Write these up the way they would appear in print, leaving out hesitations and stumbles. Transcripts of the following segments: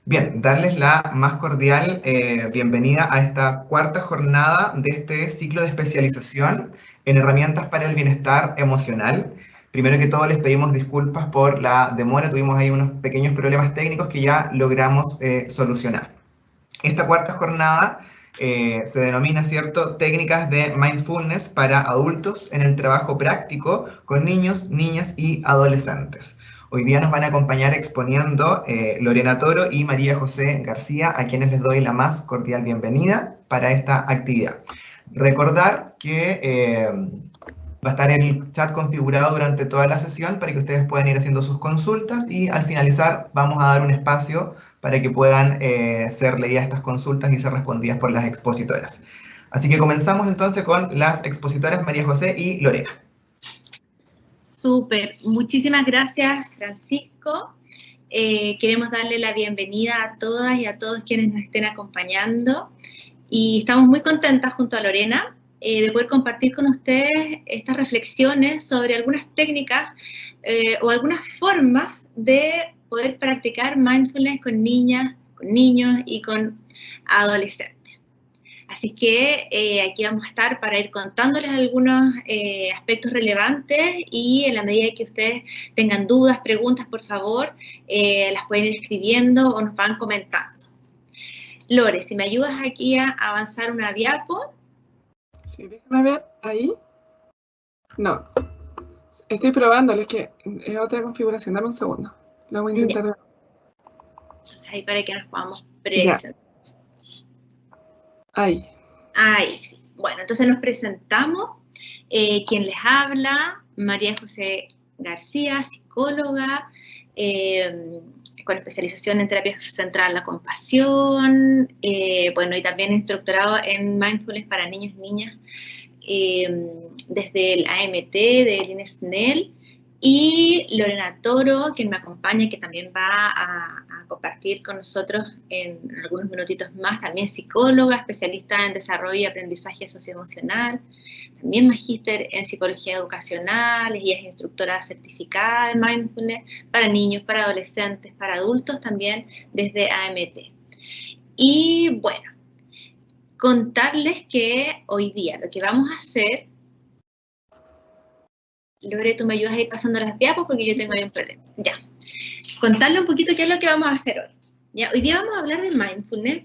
Bien, darles la más cordial bienvenida a esta cuarta jornada de este ciclo de especialización en herramientas para el bienestar emocional. Primero que todo les pedimos disculpas por la demora, tuvimos ahí unos pequeños problemas técnicos que ya logramos solucionar. Esta cuarta jornada se denomina, ¿cierto?, técnicas de mindfulness para adultos en el trabajo práctico con niños, niñas y adolescentes. Hoy día nos van a acompañar exponiendo Lorena Toro y María José García, a quienes les doy la más cordial bienvenida para esta actividad. Recordar que va a estar el chat configurado durante toda la sesión para que ustedes puedan ir haciendo sus consultas y al finalizar vamos a dar un espacio para que puedan ser leídas estas consultas y ser respondidas por las expositoras. Así que comenzamos entonces con las expositoras María José y Lorena. Súper, muchísimas gracias, Francisco. Queremos darle la bienvenida a todas y a todos quienes nos estén acompañando y estamos muy contentas junto a Lorena de poder compartir con ustedes estas reflexiones sobre algunas técnicas o algunas formas de poder practicar mindfulness con niñas, con niños y con adolescentes. Así que aquí vamos a estar para ir contándoles algunos aspectos relevantes y en la medida que ustedes tengan dudas, preguntas, por favor, las pueden ir escribiendo o nos van comentando. Lore, si me ayudas aquí a avanzar una diapo. Sí, déjame ver, ahí. No, estoy probándolo, es que es otra configuración, dame un segundo. Lo voy a intentar. Ya. Entonces ahí para que nos podamos presentar. Ahí. Ahí, sí. Bueno, entonces nos presentamos. Quien les habla, María José García, psicóloga, con especialización en terapia centrada en la compasión, bueno, y también instructorado en mindfulness para niños y niñas desde el AMT de INESNEL, y Lorena Toro, quien me acompaña, que también va a compartir con nosotros en algunos minutitos más, también psicóloga, especialista en desarrollo y aprendizaje socioemocional, también magíster en psicología educacional, y es instructora certificada en mindfulness para niños, para adolescentes, para adultos también desde AMT. Y bueno, contarles que hoy día lo que vamos a hacer, Lore, tú me ayudas a ir pasando las diapos porque yo tengo ahí un problema. Ya. Contarle un poquito qué es lo que vamos a hacer hoy. Ya, hoy día vamos a hablar de mindfulness.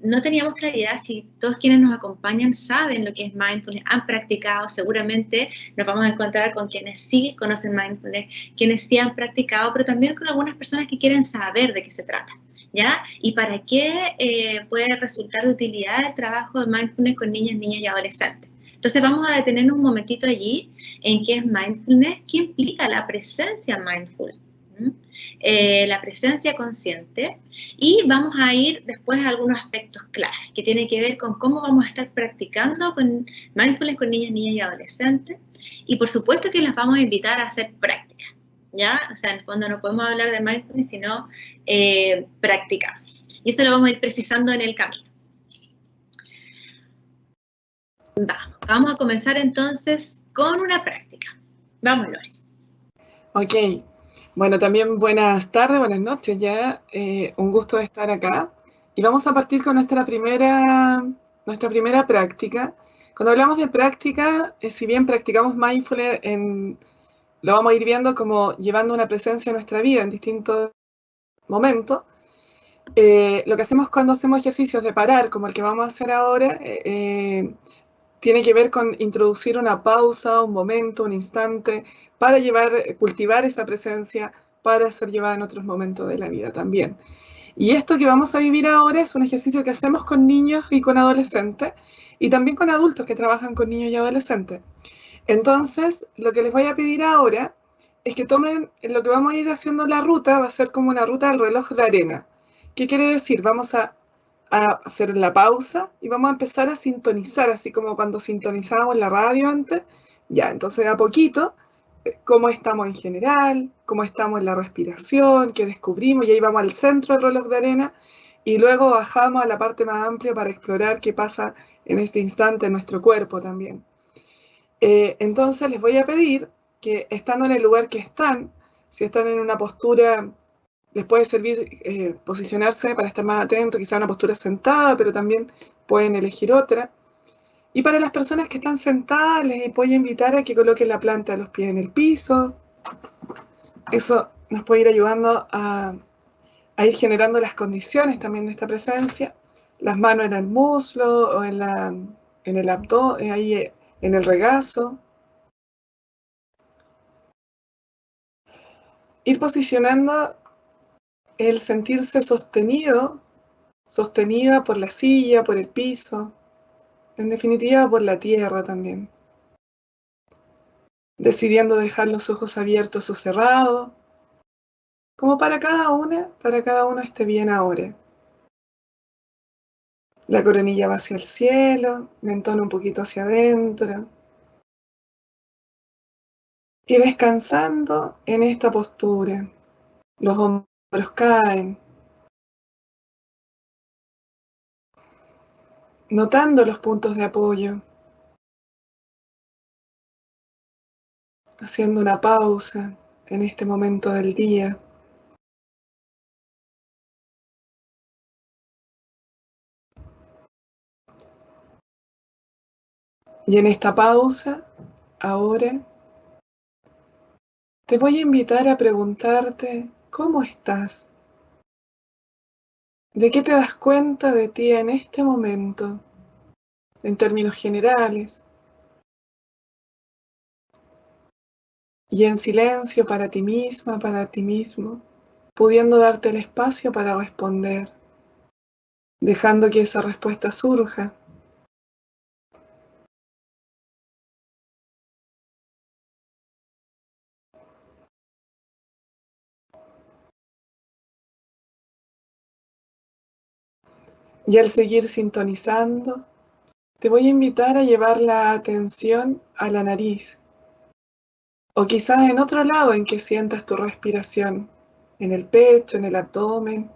No teníamos claridad si todos quienes nos acompañan saben lo que es mindfulness, han practicado, seguramente nos vamos a encontrar con quienes sí conocen mindfulness, quienes sí han practicado, pero también con algunas personas que quieren saber de qué se trata, ¿ya? Y para qué puede resultar de utilidad el trabajo de mindfulness con niñas, niñas y adolescentes. Entonces vamos a detenernos un momentito allí en qué es mindfulness, qué implica la presencia mindful, la presencia consciente, y vamos a ir después a algunos aspectos claves que tienen que ver con cómo vamos a estar practicando con mindfulness con niñas, niñas y adolescentes, y por supuesto que las vamos a invitar a hacer prácticas, ¿ya? O sea, en el fondo no podemos hablar de mindfulness sino practicar, y eso lo vamos a ir precisando en el camino. Vamos a comenzar entonces con una práctica. Vamos, Lore. Ok. Bueno, también buenas tardes, buenas noches ya. Un gusto de estar acá. Y vamos a partir con nuestra primera práctica. Cuando hablamos de práctica, si bien practicamos mindfulness, lo vamos a ir viendo como llevando una presencia en nuestra vida en distintos momentos. Lo que hacemos cuando hacemos ejercicios de parar, como el que vamos a hacer ahora, tiene que ver con introducir una pausa, un momento, un instante, para cultivar esa presencia, para ser llevada en otros momentos de la vida también. Y esto que vamos a vivir ahora es un ejercicio que hacemos con niños y con adolescentes, y también con adultos que trabajan con niños y adolescentes. Entonces, lo que les voy a pedir ahora es que tomen, lo que vamos a ir haciendo la ruta, va a ser como una ruta del reloj de arena. ¿Qué quiere decir? Vamos a hacer la pausa y vamos a empezar a sintonizar, así como cuando sintonizábamos la radio antes. Ya, entonces a poquito, cómo estamos en general, cómo estamos en la respiración, qué descubrimos, y ahí vamos al centro del reloj de arena, y luego bajamos a la parte más amplia para explorar qué pasa en este instante en nuestro cuerpo también. Entonces les voy a pedir que, estando en el lugar que están, si están en una postura Les puede servir posicionarse para estar más atento, quizá una postura sentada, pero también pueden elegir otra. Y para las personas que están sentadas, les voy a invitar a que coloquen la planta de los pies en el piso. Eso nos puede ir ayudando a ir generando las condiciones también de esta presencia. Las manos en el muslo o en el abdomen, ahí en el regazo. Ir posicionando el sentirse sostenido, sostenida por la silla, por el piso, en definitiva por la tierra también. Decidiendo dejar los ojos abiertos o cerrados, como para cada uno esté bien ahora. La coronilla va hacia el cielo, mentón un poquito hacia adentro. Y descansando en esta postura, los hombros caen, notando los puntos de apoyo, haciendo una pausa en este momento del día. Y en esta pausa, ahora, te voy a invitar a preguntarte cómo estás, de qué te das cuenta de ti en este momento, en términos generales, y en silencio para ti misma, para ti mismo, pudiendo darte el espacio para responder, dejando que esa respuesta surja. Y al seguir sintonizando, te voy a invitar a llevar la atención a la nariz, o quizás en otro lado en que sientas tu respiración, en el pecho, en el abdomen,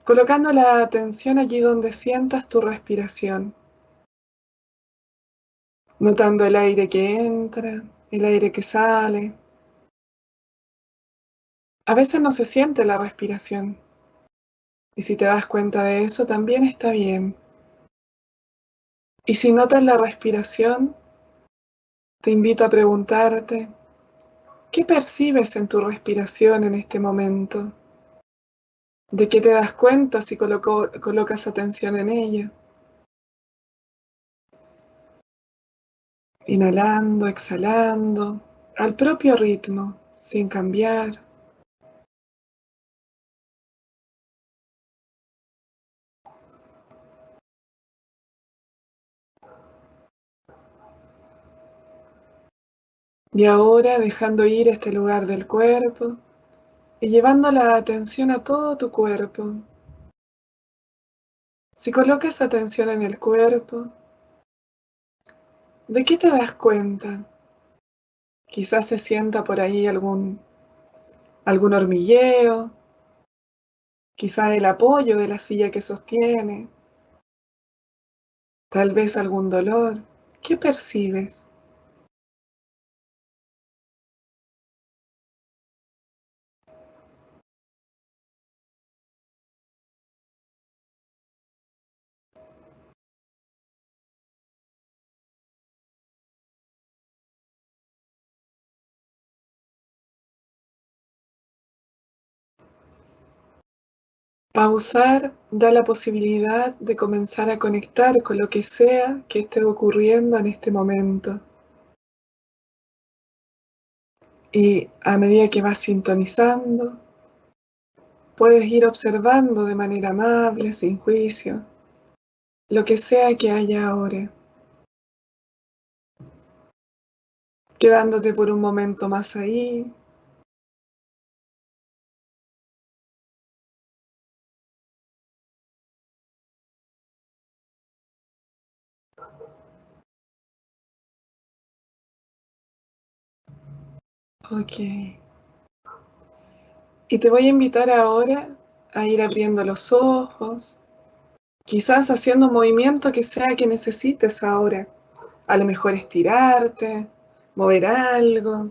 colocando la atención allí donde sientas tu respiración, notando el aire que entra, el aire que sale. A veces no se siente la respiración, y si te das cuenta de eso también está bien. Y si notas la respiración, te invito a preguntarte, ¿qué percibes en tu respiración en este momento? ¿De qué te das cuenta si colocas atención en ella? Inhalando, exhalando, al propio ritmo, sin cambiar. Y ahora dejando ir este lugar del cuerpo y llevando la atención a todo tu cuerpo. Si colocas atención en el cuerpo, ¿de qué te das cuenta? Quizás se sienta por ahí algún hormigueo, quizás el apoyo de la silla que sostiene, tal vez algún dolor. ¿Qué percibes? Pausar da la posibilidad de comenzar a conectar con lo que sea que esté ocurriendo en este momento. Y a medida que vas sintonizando, puedes ir observando de manera amable, sin juicio, lo que sea que haya ahora, quedándote por un momento más ahí. Ok. Y te voy a invitar ahora a ir abriendo los ojos, quizás haciendo un movimiento que sea que necesites ahora. A lo mejor estirarte, mover algo,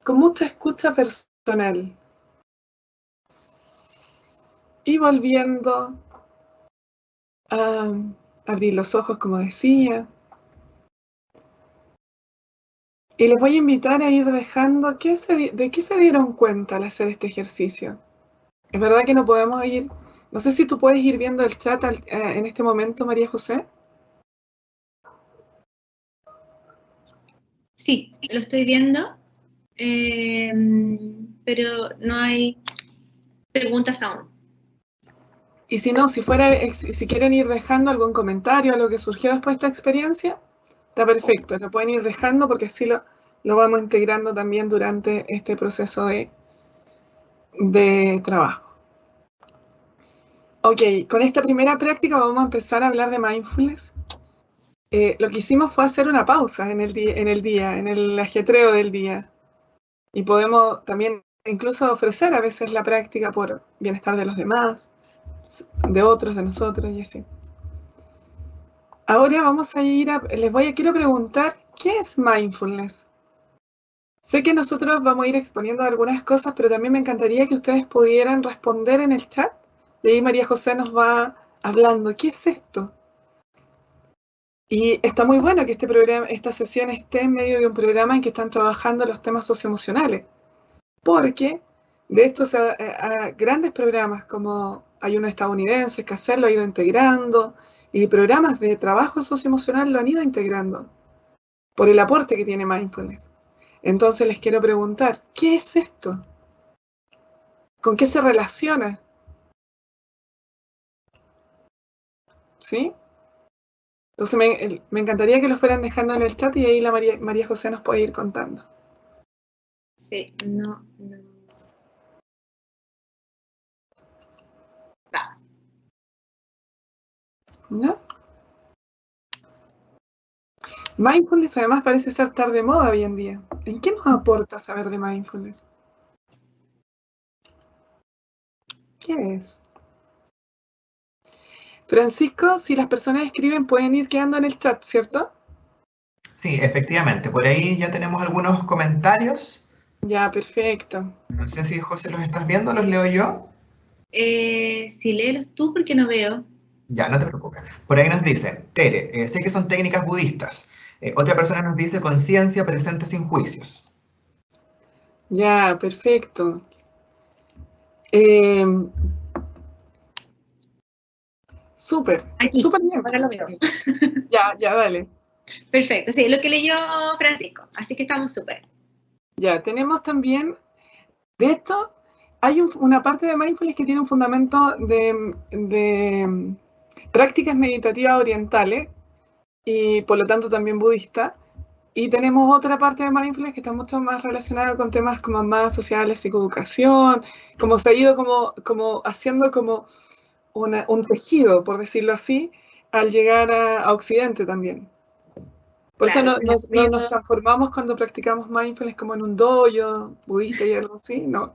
con mucha escucha personal. personal. Y volviendo a abrir los ojos, como decía. Y les voy a invitar a ir dejando de qué se dieron cuenta al hacer este ejercicio. Es verdad que no podemos ir, no sé si tú puedes ir viendo el chat en este momento, María José. Sí, lo estoy viendo, pero no hay preguntas aún. Y si no, si quieren ir dejando algún comentario, algo que surgió después de esta experiencia, está perfecto, lo pueden ir dejando porque así lo vamos integrando también durante este proceso de trabajo. Ok, con esta primera práctica vamos a empezar a hablar de mindfulness. Lo que hicimos fue hacer una pausa en el ajetreo del día. Y podemos también incluso ofrecer a veces la práctica por bienestar de los demás, de otros, de nosotros y así. Ahora vamos a quiero preguntar, ¿qué es mindfulness? Sé que nosotros vamos a ir exponiendo algunas cosas, pero también me encantaría que ustedes pudieran responder en el chat. Y ahí María José nos va hablando, ¿qué es esto? Y está muy bueno que esta sesión esté en medio de un programa en que están trabajando los temas socioemocionales. Porque de estos grandes programas, como hay uno estadounidense, que lo ha ido integrando, y programas de trabajo socioemocional lo han ido integrando, por el aporte que tiene mindfulness. Entonces les quiero preguntar, ¿qué es esto? ¿Con qué se relaciona? ¿Sí? Entonces me encantaría que lo fueran dejando en el chat y ahí la María José nos puede ir contando. Sí, no. Va. ¿No? Mindfulness además parece estar de moda hoy en día. ¿En qué nos aporta saber de mindfulness? ¿Qué es? Francisco, si las personas escriben pueden ir quedando en el chat, ¿cierto? Sí, efectivamente. Por ahí ya tenemos algunos comentarios. Ya, perfecto. No sé si, José, los estás viendo, los leo yo. Sí, léelos tú porque no veo. Ya, no te preocupes. Por ahí nos dicen, Tere, sé que son técnicas budistas. Otra persona nos dice conciencia presente sin juicios. Ya, perfecto. Súper, Aquí, súper bien. ahora lo veo. Ya, dale. Perfecto, sí, lo que leyó Francisco, así que estamos súper. Ya, tenemos también, de hecho, hay una parte de mindfulness que tiene un fundamento de prácticas meditativas orientales y por lo tanto también budista. Y tenemos otra parte de mindfulness que está mucho más relacionada con temas como más sociales, psicoeducación, como se ha ido como haciendo como un tejido, por decirlo así, al llegar a Occidente también. Por Claro, eso no nos transformamos cuando practicamos mindfulness como en un dojo budista y algo así, no.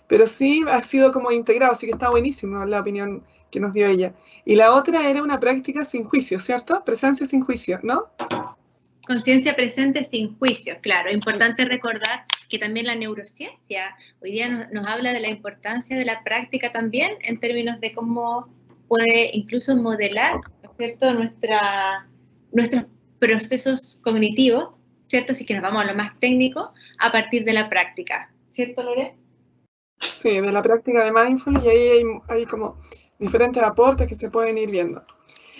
Pero sí ha sido como integrado, así que está buenísimo la opinión que nos dio ella. Y la otra era una práctica sin juicio, ¿cierto? Presencia sin juicio, ¿no? conciencia presente sin juicios, claro. Importante recordar que también la neurociencia hoy día nos habla de la importancia de la práctica también en términos de cómo puede incluso modelar, ¿no es cierto?, nuestros procesos cognitivos, ¿cierto?, si es que nos vamos a lo más técnico, a partir de la práctica, ¿cierto, Lore? Sí, de la práctica de mindfulness y ahí hay como diferentes aportes que se pueden ir viendo.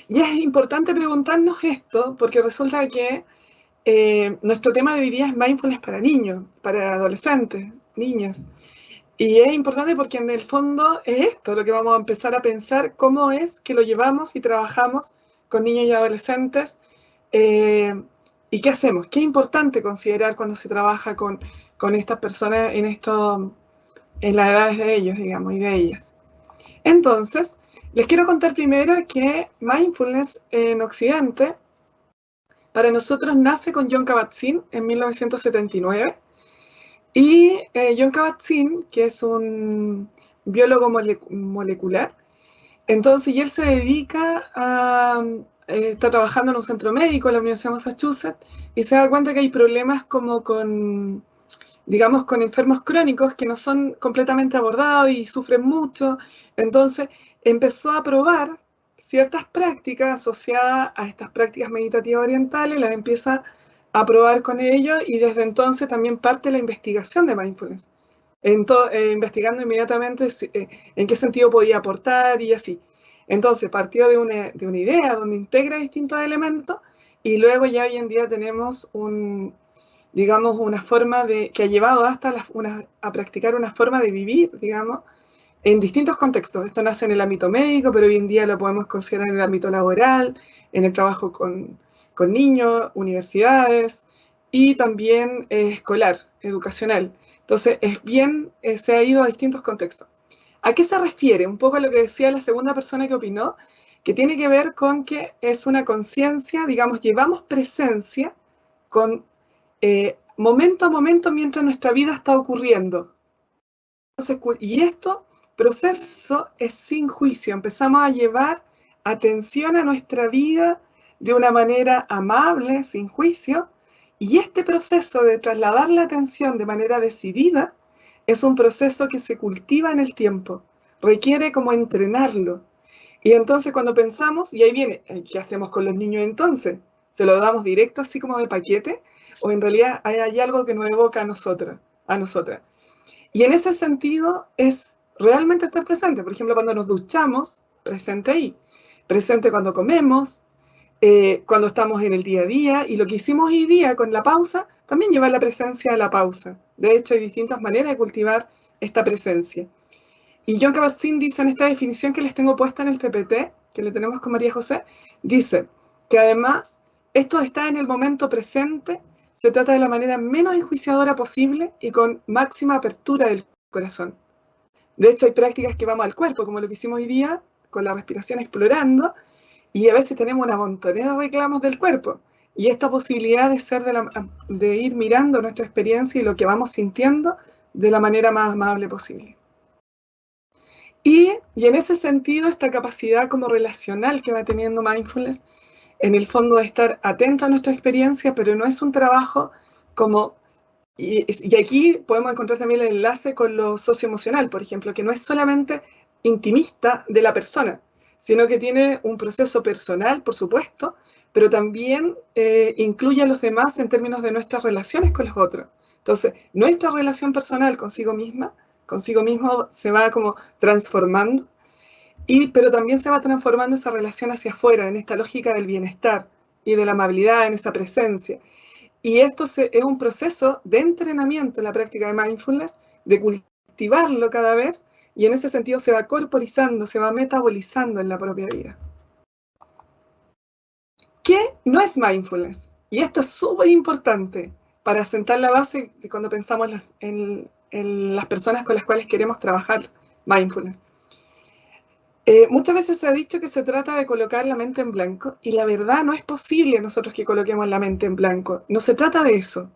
Y es importante preguntarnos esto porque resulta que nuestro tema de hoy día es mindfulness para niños, para adolescentes, niños. Y es importante porque en el fondo es esto lo que vamos a empezar a pensar, cómo es que lo llevamos y trabajamos con niños y adolescentes y qué hacemos. Qué importante considerar cuando se trabaja con estas personas en las edades de ellos, digamos, y de ellas. Entonces, les quiero contar primero que mindfulness en Occidente para nosotros nace con Jon Kabat-Zinn en 1979 y Jon Kabat-Zinn, que es un biólogo molecular, entonces y él se dedica a está trabajando en un centro médico en la Universidad de Massachusetts y se da cuenta que hay problemas como con digamos, con enfermos crónicos que no son completamente abordados y sufren mucho. Entonces empezó a probar ciertas prácticas asociadas a estas prácticas meditativas orientales, las empieza a probar con ellos y desde entonces también parte la investigación de mindfulness, investigando inmediatamente en qué sentido podía aportar y así. Entonces partió de una idea donde integra distintos elementos y luego ya hoy en día tenemos digamos, una forma que ha llevado hasta a practicar una forma de vivir, digamos, en distintos contextos. Esto nace en el ámbito médico, pero hoy en día lo podemos considerar en el ámbito laboral, en el trabajo con niños, universidades y también escolar, educacional. Entonces, se ha ido a distintos contextos. ¿A qué se refiere? Un poco a lo que decía la segunda persona que opinó, que tiene que ver con que es una conciencia, digamos, llevamos presencia con momento a momento mientras nuestra vida está ocurriendo. Entonces, y esto proceso es sin juicio, empezamos a llevar atención a nuestra vida de una manera amable, sin juicio, y este proceso de trasladar la atención de manera decidida es un proceso que se cultiva en el tiempo, requiere como entrenarlo. Y entonces cuando pensamos, y ahí viene, ¿qué hacemos con los niños entonces? ¿Se lo damos directo así como de paquete? ¿O en realidad hay algo que nos evoca a nosotras? Y en ese sentido es realmente estar presente. Por ejemplo, cuando nos duchamos, presente ahí. Presente cuando comemos, cuando estamos en el día a día. Y lo que hicimos hoy día con la pausa, también lleva la presencia a la pausa. De hecho, hay distintas maneras de cultivar esta presencia. Y Jon Kabat-Zinn dice en esta definición que les tengo puesta en el PPT, que le tenemos con María José, dice que además esto de estar en el momento presente se trata de la manera menos enjuiciadora posible y con máxima apertura del corazón. De hecho, hay prácticas que vamos al cuerpo, como lo que hicimos hoy día, con la respiración explorando, y a veces tenemos una montonera de reclamos del cuerpo. Y esta posibilidad de ir mirando nuestra experiencia y lo que vamos sintiendo de la manera más amable posible. Y en ese sentido, esta capacidad como relacional que va teniendo mindfulness, en el fondo de estar atento a nuestra experiencia, pero no es un trabajo como... Y aquí podemos encontrar también el enlace con lo socioemocional, por ejemplo, que no es solamente intimista de la persona, sino que tiene un proceso personal, por supuesto, pero también incluye a los demás en términos de nuestras relaciones con los otros. Entonces, nuestra relación personal consigo mismo se va como transformando, pero también se va transformando esa relación hacia afuera, en esta lógica del bienestar y de la amabilidad, en esa presencia. Y esto es un proceso de entrenamiento en la práctica de mindfulness, de cultivarlo cada vez, y en ese sentido se va corporizando, se va metabolizando en la propia vida. ¿Qué no es mindfulness? Y esto es súper importante para sentar la base de cuando pensamos en las personas con las cuales queremos trabajar mindfulness. Muchas veces se ha dicho que se trata de colocar la mente en blanco, y la verdad no es posible nosotros que coloquemos la mente en blanco. No se trata de eso.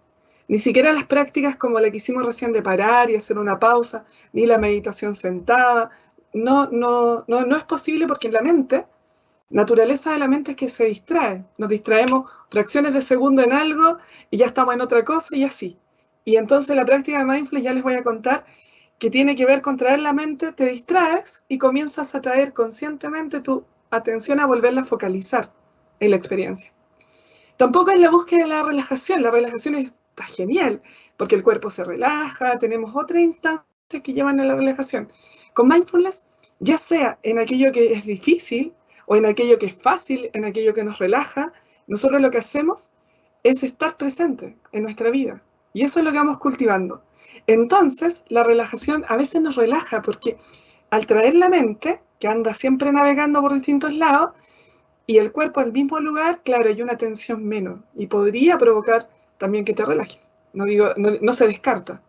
Ni siquiera las prácticas como la que hicimos recién de parar y hacer una pausa, ni la meditación sentada. No es posible porque en la mente, naturaleza de la mente es que se distrae. Nos distraemos fracciones de segundo en algo y ya estamos en otra cosa y así. Y entonces la práctica de mindfulness, ya les voy a contar, que tiene que ver con traer la mente, te distraes y comienzas a traer conscientemente tu atención a volverla a focalizar en la experiencia. Tampoco es la búsqueda de la relajación está genial, porque el cuerpo se relaja, tenemos otras instancias que llevan a la relajación. Con mindfulness, ya sea en aquello que es difícil o en aquello que es fácil, en aquello que nos relaja, nosotros lo que hacemos es estar presente en nuestra vida. Y eso es lo que vamos cultivando. Entonces, la relajación a veces nos relaja porque al traer la mente, que anda siempre navegando por distintos lados, y el cuerpo al mismo lugar, claro, hay una tensión menos y podría provocar también que te relajes. No se descarta.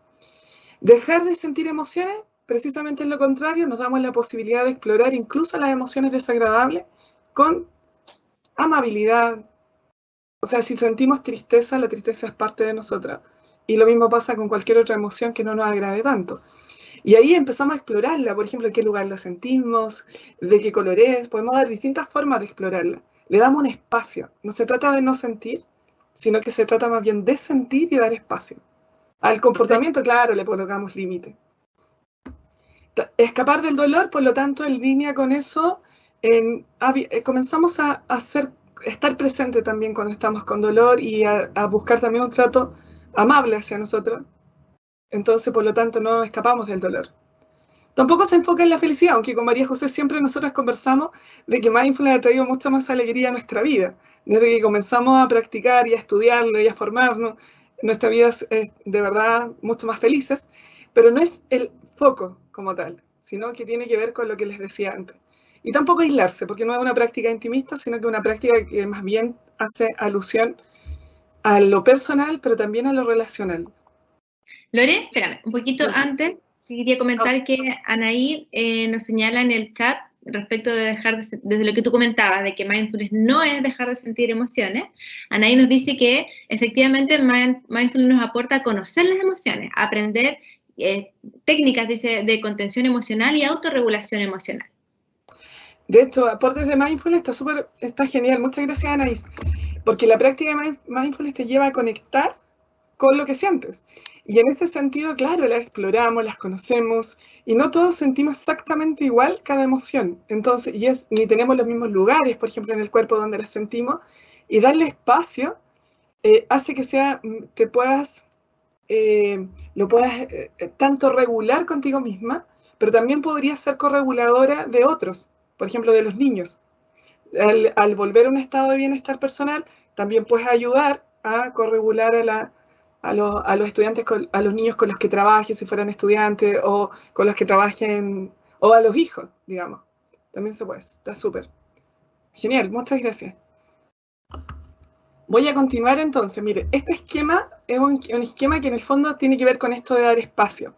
Dejar de sentir emociones, precisamente es lo contrario, nos damos la posibilidad de explorar incluso las emociones desagradables con amabilidad. O sea, si sentimos tristeza, la tristeza es parte de nosotras. Y lo mismo pasa con cualquier otra emoción que no nos agrade tanto. Y ahí empezamos a explorarla, por ejemplo, en qué lugar la sentimos, de qué color es, podemos dar distintas formas de explorarla. Le damos un espacio. No se trata de no sentir, sino que se trata más bien de sentir y dar espacio Al comportamiento, claro, le colocamos límite. Escapar del dolor, por lo tanto, en línea con eso, comenzamos a estar presente también cuando estamos con dolor y a buscar también un trato amable hacia nosotros. Entonces, por lo tanto, no escapamos del dolor. Tampoco se enfoca en la felicidad, aunque con María José siempre nosotros conversamos de que Mindfulness ha traído mucha más alegría a nuestra vida. Desde que comenzamos a practicar y a estudiarlo y a formarnos, nuestra vida es de verdad mucho más felices, pero no es el foco como tal, sino que tiene que ver con lo que les decía antes. Y tampoco aislarse, porque no es una práctica intimista, sino que es una práctica que más bien hace alusión a lo personal, pero también a lo relacional. Lore, espérame, un poquito antes, quería comentar que Anaí nos señala en el chat respecto de desde lo que tú comentabas, de que mindfulness no es dejar de sentir emociones. Anaí nos dice que efectivamente mindfulness nos aporta a conocer las emociones, a aprender técnicas, dice, de contención emocional y autorregulación emocional. De hecho, aportes de mindfulness está genial. Muchas gracias, Anaís. Porque la práctica de mindfulness te lleva a conectar con lo que sientes. Y en ese sentido, claro, las exploramos, las conocemos, y no todos sentimos exactamente igual cada emoción. Entonces, ni tenemos los mismos lugares, por ejemplo, en el cuerpo donde las sentimos, y darle espacio hace que lo puedas tanto regular contigo misma, pero también podría ser correguladora de otros, por ejemplo, de los niños. Al volver a un estado de bienestar personal, también puedes ayudar a corregular a los estudiantes, a los niños con los que trabajes, si fueran estudiantes, o con los que trabajen, o a los hijos, digamos. También se puede, está súper. Genial, muchas gracias. Voy a continuar entonces. Mire, este esquema es un esquema que en el fondo tiene que ver con esto de dar espacio.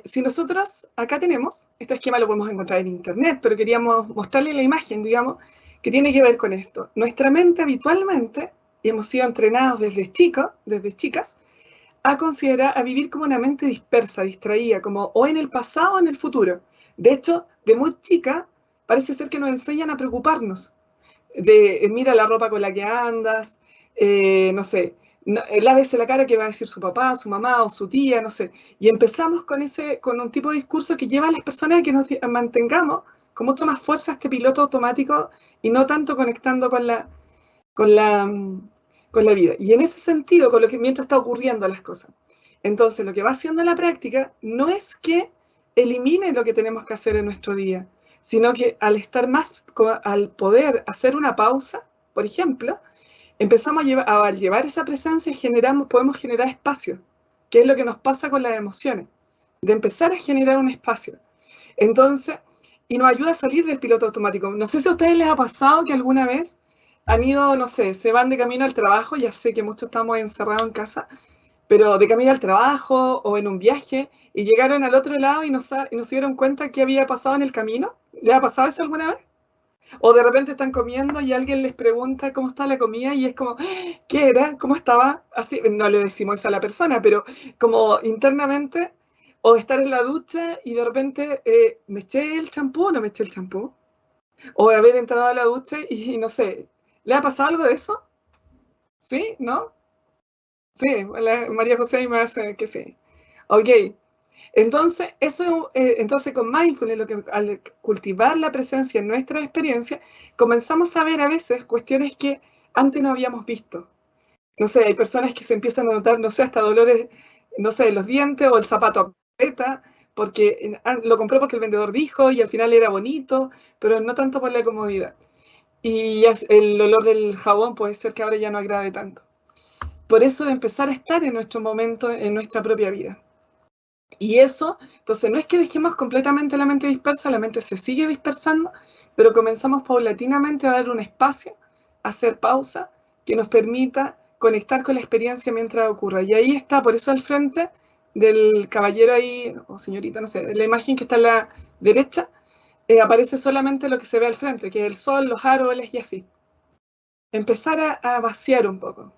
Si nosotros acá tenemos, este esquema lo podemos encontrar en internet, pero queríamos mostrarle la imagen, digamos, que tiene que ver con esto. Nuestra mente habitualmente, y hemos sido entrenados desde chicas, a vivir como una mente dispersa, distraída, como o en el pasado o en el futuro. De hecho, de muy chica, parece ser que nos enseñan a preocuparnos. Mira la ropa con la que andas, no sé, lávese la cara que va a decir su papá, su mamá o su tía, no sé. Y empezamos con un tipo de discurso que lleva a las personas a que nos mantengamos con mucho más fuerza este piloto automático y no tanto conectando con la vida. Y en ese sentido, con lo que mientras está ocurriendo las cosas. Entonces, lo que va haciendo la práctica no es que elimine lo que tenemos que hacer en nuestro día, sino que al poder hacer una pausa, por ejemplo, empezamos al llevar esa presencia, podemos generar espacio, que es lo que nos pasa con las emociones, de empezar a generar un espacio. Entonces, y nos ayuda a salir del piloto automático. No sé si a ustedes les ha pasado que alguna vez han ido, no sé, se van de camino al trabajo, ya sé que muchos estamos encerrados en casa, pero de camino al trabajo o en un viaje, y llegaron al otro lado y no se dieron cuenta qué había pasado en el camino. ¿Les ha pasado eso alguna vez? O de repente están comiendo y alguien les pregunta cómo está la comida y es como, ¿qué era? ¿Cómo estaba? Así, no le decimos eso a la persona, pero como internamente, o estar en la ducha y de repente, ¿me eché el champú o no me eché el champú? O haber entrado a la ducha y no sé, ¿le ha pasado algo de eso? ¿Sí? ¿No? Sí, María José me hace que sí. Ok, entonces, entonces con mindfulness, al cultivar la presencia en nuestra experiencia, comenzamos a ver a veces cuestiones que antes no habíamos visto. No sé, hay personas que se empiezan a notar, no sé, hasta dolores, no sé, de los dientes o el zapato aprieta, porque lo compró porque el vendedor dijo y al final era bonito, pero no tanto por la comodidad. Y el olor del jabón puede ser que ahora ya no agrade tanto. Por eso de empezar a estar en nuestro momento, en nuestra propia vida. Y eso, entonces no es que dejemos completamente la mente dispersa, la mente se sigue dispersando, pero comenzamos paulatinamente a dar un espacio, a hacer pausa, que nos permita conectar con la experiencia mientras ocurra. Y ahí está, por eso al frente del caballero ahí, o señorita, no sé, de la imagen que está a la derecha, aparece solamente lo que se ve al frente, que es el sol, los árboles y así. Empezar a vaciar un poco,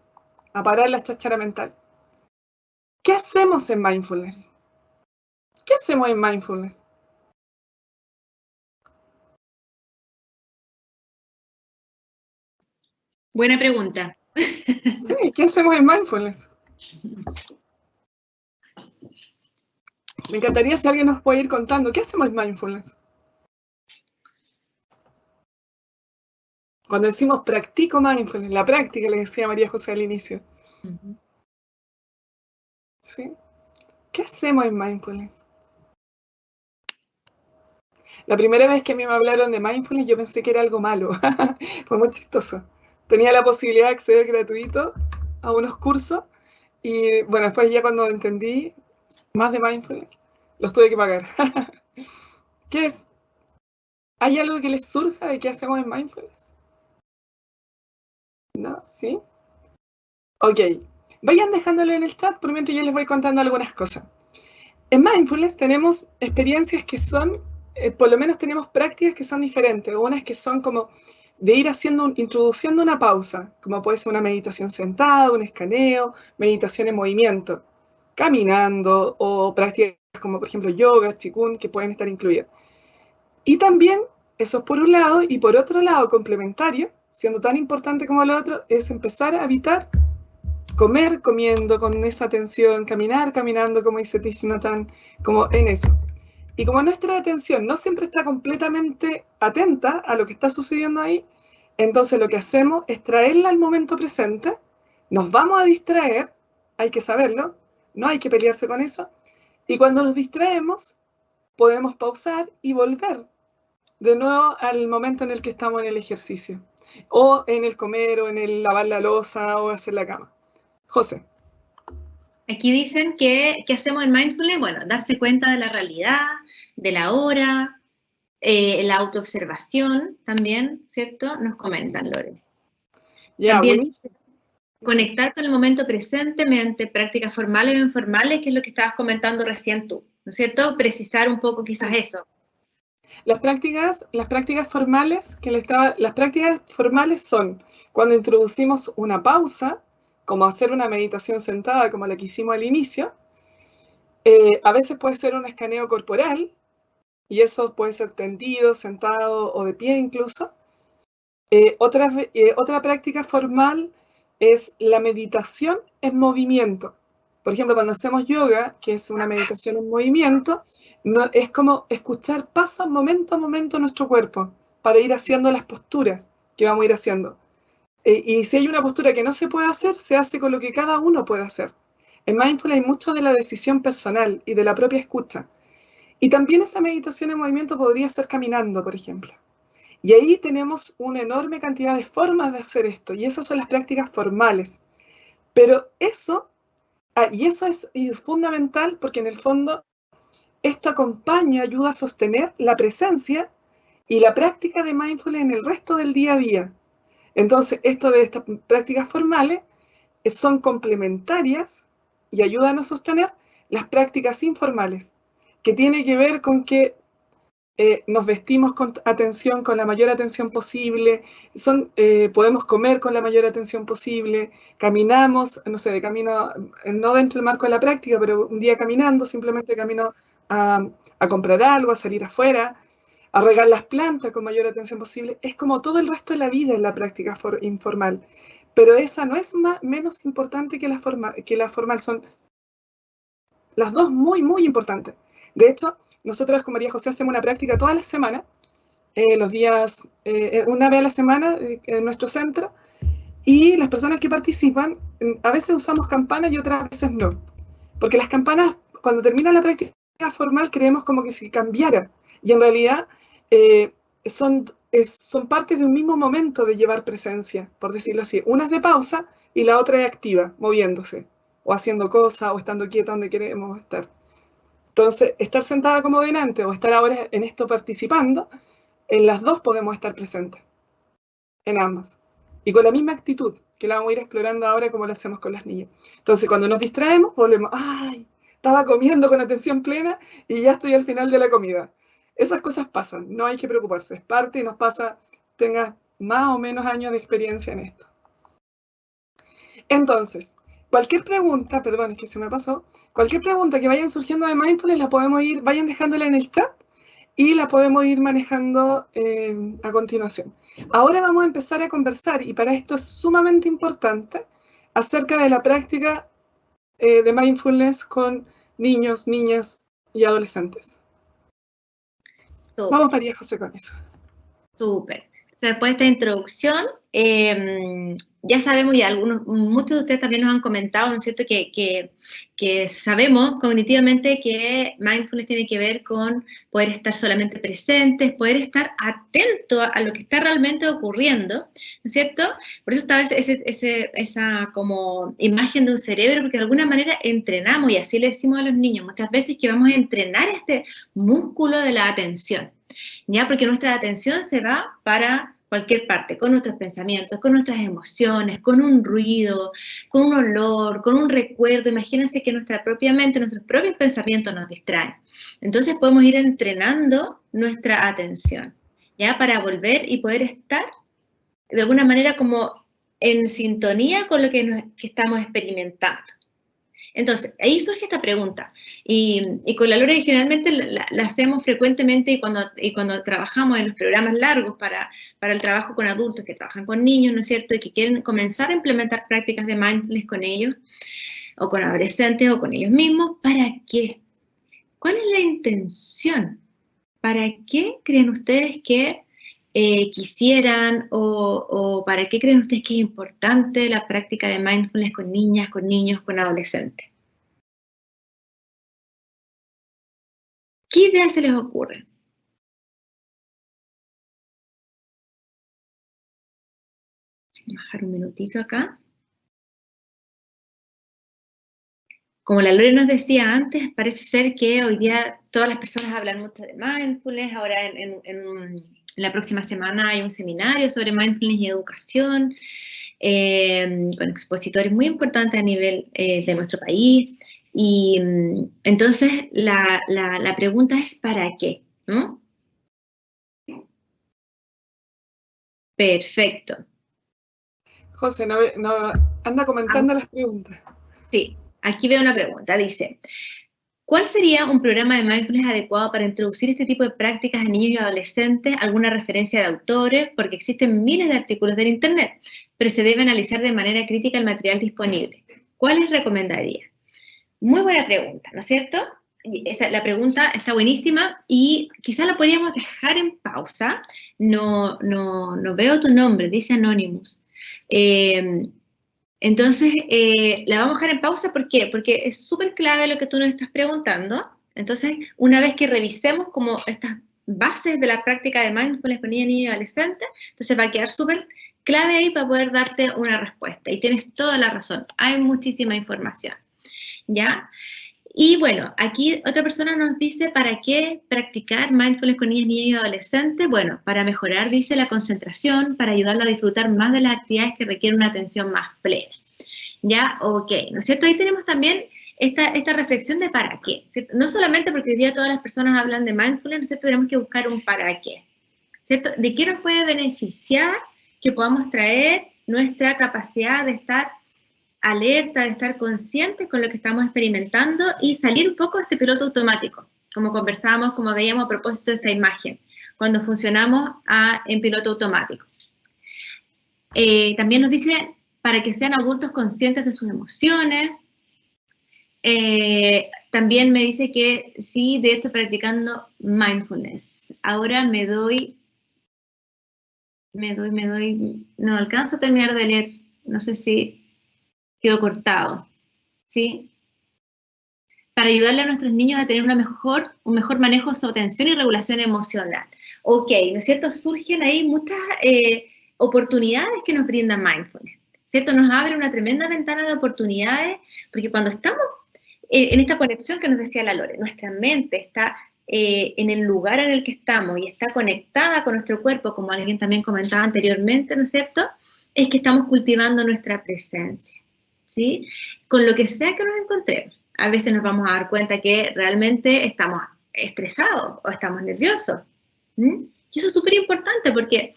a parar la cháchara mental. ¿Qué hacemos en mindfulness? ¿Qué hacemos en mindfulness? Buena pregunta. Sí, ¿qué hacemos en mindfulness? Me encantaría si alguien nos puede ir contando, ¿qué hacemos en mindfulness? Cuando decimos practico mindfulness, la práctica, le decía María José al inicio. ¿Sí? ¿Qué hacemos en mindfulness? La primera vez que a mí me hablaron de mindfulness, yo pensé que era algo malo. Fue muy chistoso. Tenía la posibilidad de acceder gratuito a unos cursos y, bueno, después ya cuando entendí más de mindfulness, los tuve que pagar. ¿Qué es? ¿Hay algo que les surja de qué hacemos en mindfulness? ¿No? ¿Sí? Ok. Vayan dejándolo en el chat, por mientras yo les voy contando algunas cosas. En mindfulness tenemos experiencias que son, por lo menos tenemos prácticas que son diferentes. Unas que son como de ir introduciendo una pausa, como puede ser una meditación sentada, un escaneo, meditación en movimiento, caminando o prácticas como por ejemplo yoga, qigong, que pueden estar incluidas. Y también, eso es por un lado, y por otro lado, complementario, siendo tan importante como lo otro, es empezar a evitar comer comiendo con esa atención, caminar caminando, como dice Thich Nhat Hanh, como en eso. Y como nuestra atención no siempre está completamente atenta a lo que está sucediendo ahí, entonces lo que hacemos es traerla al momento presente, nos vamos a distraer, hay que saberlo, no hay que pelearse con eso, y cuando nos distraemos, podemos pausar y volver de nuevo al momento en el que estamos en el ejercicio, o en el comer, o en el lavar la loza, o hacer la cama. José. Aquí dicen que ¿qué hacemos en mindfulness? Bueno, darse cuenta de la realidad, de la hora, la autoobservación también, ¿cierto? Nos comentan, Lore. Ya, También buenísimo. conectar con el momento presente mediante prácticas formales o informales, que es lo que estabas comentando recién tú, ¿no es cierto? Precisar un poco quizás eso. Las prácticas formales las prácticas formales son cuando introducimos una pausa, como hacer una meditación sentada, como la que hicimos al inicio. A veces puede ser un escaneo corporal, y eso puede ser tendido, sentado o de pie incluso. Otra práctica formal es la meditación en movimiento. Por ejemplo, cuando hacemos yoga, que es una meditación en movimiento, es como escuchar paso a momento nuestro cuerpo para ir haciendo las posturas que vamos a ir haciendo. Y si hay una postura que no se puede hacer, se hace con lo que cada uno puede hacer. En Mindfulness hay mucho de la decisión personal y de la propia escucha. Y también esa meditación en movimiento podría ser caminando, por ejemplo. Y ahí tenemos una enorme cantidad de formas de hacer esto, y esas son las prácticas formales. Pero eso es fundamental porque en el fondo esto acompaña, ayuda a sostener la presencia y la práctica de mindfulness en el resto del día a día. Entonces, esto de estas prácticas formales son complementarias y ayudan a sostener las prácticas informales, que tiene que ver con que nos vestimos con atención, con la mayor atención posible, podemos comer con la mayor atención posible, caminamos, no sé, de camino, no dentro del marco de la práctica, pero un día caminando, simplemente camino a comprar algo, a salir afuera, a regar las plantas con mayor atención posible. Es como todo el resto de la vida en la práctica informal, pero esa no es menos importante que la formal, son las dos muy, muy importantes. De hecho, nosotros con María José hacemos una práctica todas las semanas, los días, una vez a la semana en nuestro centro, y las personas que participan, a veces usamos campanas y otras veces no. Porque las campanas, cuando termina la práctica formal, creemos como que se cambiara, y en realidad son parte de un mismo momento de llevar presencia, por decirlo así. Una es de pausa y la otra es activa, moviéndose, o haciendo cosas, o estando quieta donde queremos estar. Entonces, estar sentada como delante o estar ahora en esto participando, en las dos podemos estar presentes, en ambas. Y con la misma actitud, que la vamos a ir explorando ahora como lo hacemos con las niñas. Entonces, cuando nos distraemos, volvemos, ¡ay! Estaba comiendo con atención plena y ya estoy al final de la comida. Esas cosas pasan, no hay que preocuparse, es parte y nos pasa, tengas más o menos años de experiencia en esto. Entonces, cualquier pregunta, perdón, es que se me pasó, cualquier pregunta que vayan surgiendo de Mindfulness la podemos vayan dejándola en el chat y la podemos ir manejando a continuación. Ahora vamos a empezar a conversar, y para esto es sumamente importante, acerca de la práctica de Mindfulness con niños, niñas y adolescentes. Súper. Vamos, María José, con eso. Súper. Después de esta introducción, ya sabemos, y muchos de ustedes también nos han comentado, ¿no es cierto?, que sabemos cognitivamente que mindfulness tiene que ver con poder estar solamente presentes, poder estar atento a lo que está realmente ocurriendo, ¿no es cierto? Por eso estaba esa como imagen de un cerebro, porque de alguna manera entrenamos, y así le decimos a los niños muchas veces, que vamos a entrenar este músculo de la atención, ¿ya? Porque nuestra atención se va para cualquier parte, con nuestros pensamientos, con nuestras emociones, con un ruido, con un olor, con un recuerdo. Imagínense que nuestra propia mente, nuestros propios pensamientos nos distraen. Entonces podemos ir entrenando nuestra atención, ¿ya? Para volver y poder estar de alguna manera como en sintonía con lo que estamos experimentando. Entonces, ahí surge esta pregunta, y con la Lore generalmente la hacemos frecuentemente, y cuando trabajamos en los programas largos para el trabajo con adultos que trabajan con niños, ¿no es cierto?, y que quieren comenzar a implementar prácticas de mindfulness con ellos, o con adolescentes, o con ellos mismos. ¿Para qué? ¿Cuál es la intención? ¿Para qué creen ustedes que quisieran, o para qué creen ustedes que es importante la práctica de mindfulness con niñas, con niños, con adolescentes? ¿Qué ideas se les ocurre? Voy a bajar un minutito acá. Como la Lore nos decía antes, parece ser que hoy día todas las personas hablan mucho de mindfulness. Ahora en la próxima semana hay un seminario sobre mindfulness y educación, con expositores muy importantes a nivel de nuestro país. Y entonces la pregunta es ¿para qué? ¿No? Perfecto. José, no anda comentando las preguntas. Sí, aquí veo una pregunta. Dice, ¿cuál sería un programa de mindfulness adecuado para introducir este tipo de prácticas a niños y adolescentes? ¿Alguna referencia de autores? Porque existen miles de artículos en Internet, pero se debe analizar de manera crítica el material disponible. ¿Cuáles recomendaría? Muy buena pregunta, ¿no es cierto? La pregunta está buenísima, y quizás la podríamos dejar en pausa. No veo tu nombre, dice Anonymous. Entonces, la vamos a dejar en pausa. ¿Por qué? Porque es súper clave lo que tú nos estás preguntando. Entonces, una vez que revisemos como estas bases de la práctica de mindfulness con niños y adolescentes, entonces va a quedar súper clave ahí para poder darte una respuesta. Y tienes toda la razón, hay muchísima información, ¿ya? Y bueno, aquí otra persona nos dice, ¿para qué practicar mindfulness con niños y adolescentes? Bueno, para mejorar, dice, la concentración, para ayudarla a disfrutar más de las actividades que requieren una atención más plena. ¿Ya? Ok, ¿no es cierto? Ahí tenemos también esta reflexión de para qué, ¿cierto? No solamente porque hoy día todas las personas hablan de mindfulness, ¿no es cierto? Tenemos que buscar un para qué, ¿cierto? ¿De qué nos puede beneficiar que podamos traer nuestra capacidad de estar alerta, de estar conscientes con lo que estamos experimentando y salir un poco de este piloto automático, como conversábamos, como veíamos a propósito de esta imagen, cuando funcionamos en piloto automático? También nos dice, para que sean adultos conscientes de sus emociones. También me dice que sí, de hecho, practicando mindfulness. Ahora me doy, no alcanzo a terminar de leer, no sé si quedó cortado, ¿sí? Para ayudarle a nuestros niños a tener un mejor manejo de su atención y regulación emocional. Ok, ¿no es cierto? Surgen ahí muchas oportunidades que nos brinda mindfulness, ¿cierto? Nos abre una tremenda ventana de oportunidades, porque cuando estamos en esta conexión que nos decía la Lore, nuestra mente está en el lugar en el que estamos y está conectada con nuestro cuerpo, como alguien también comentaba anteriormente, ¿no es cierto? Es que estamos cultivando nuestra presencia, ¿sí? Con lo que sea que nos encontremos. A veces nos vamos a dar cuenta que realmente estamos estresados o estamos nerviosos. Y eso es súper importante, porque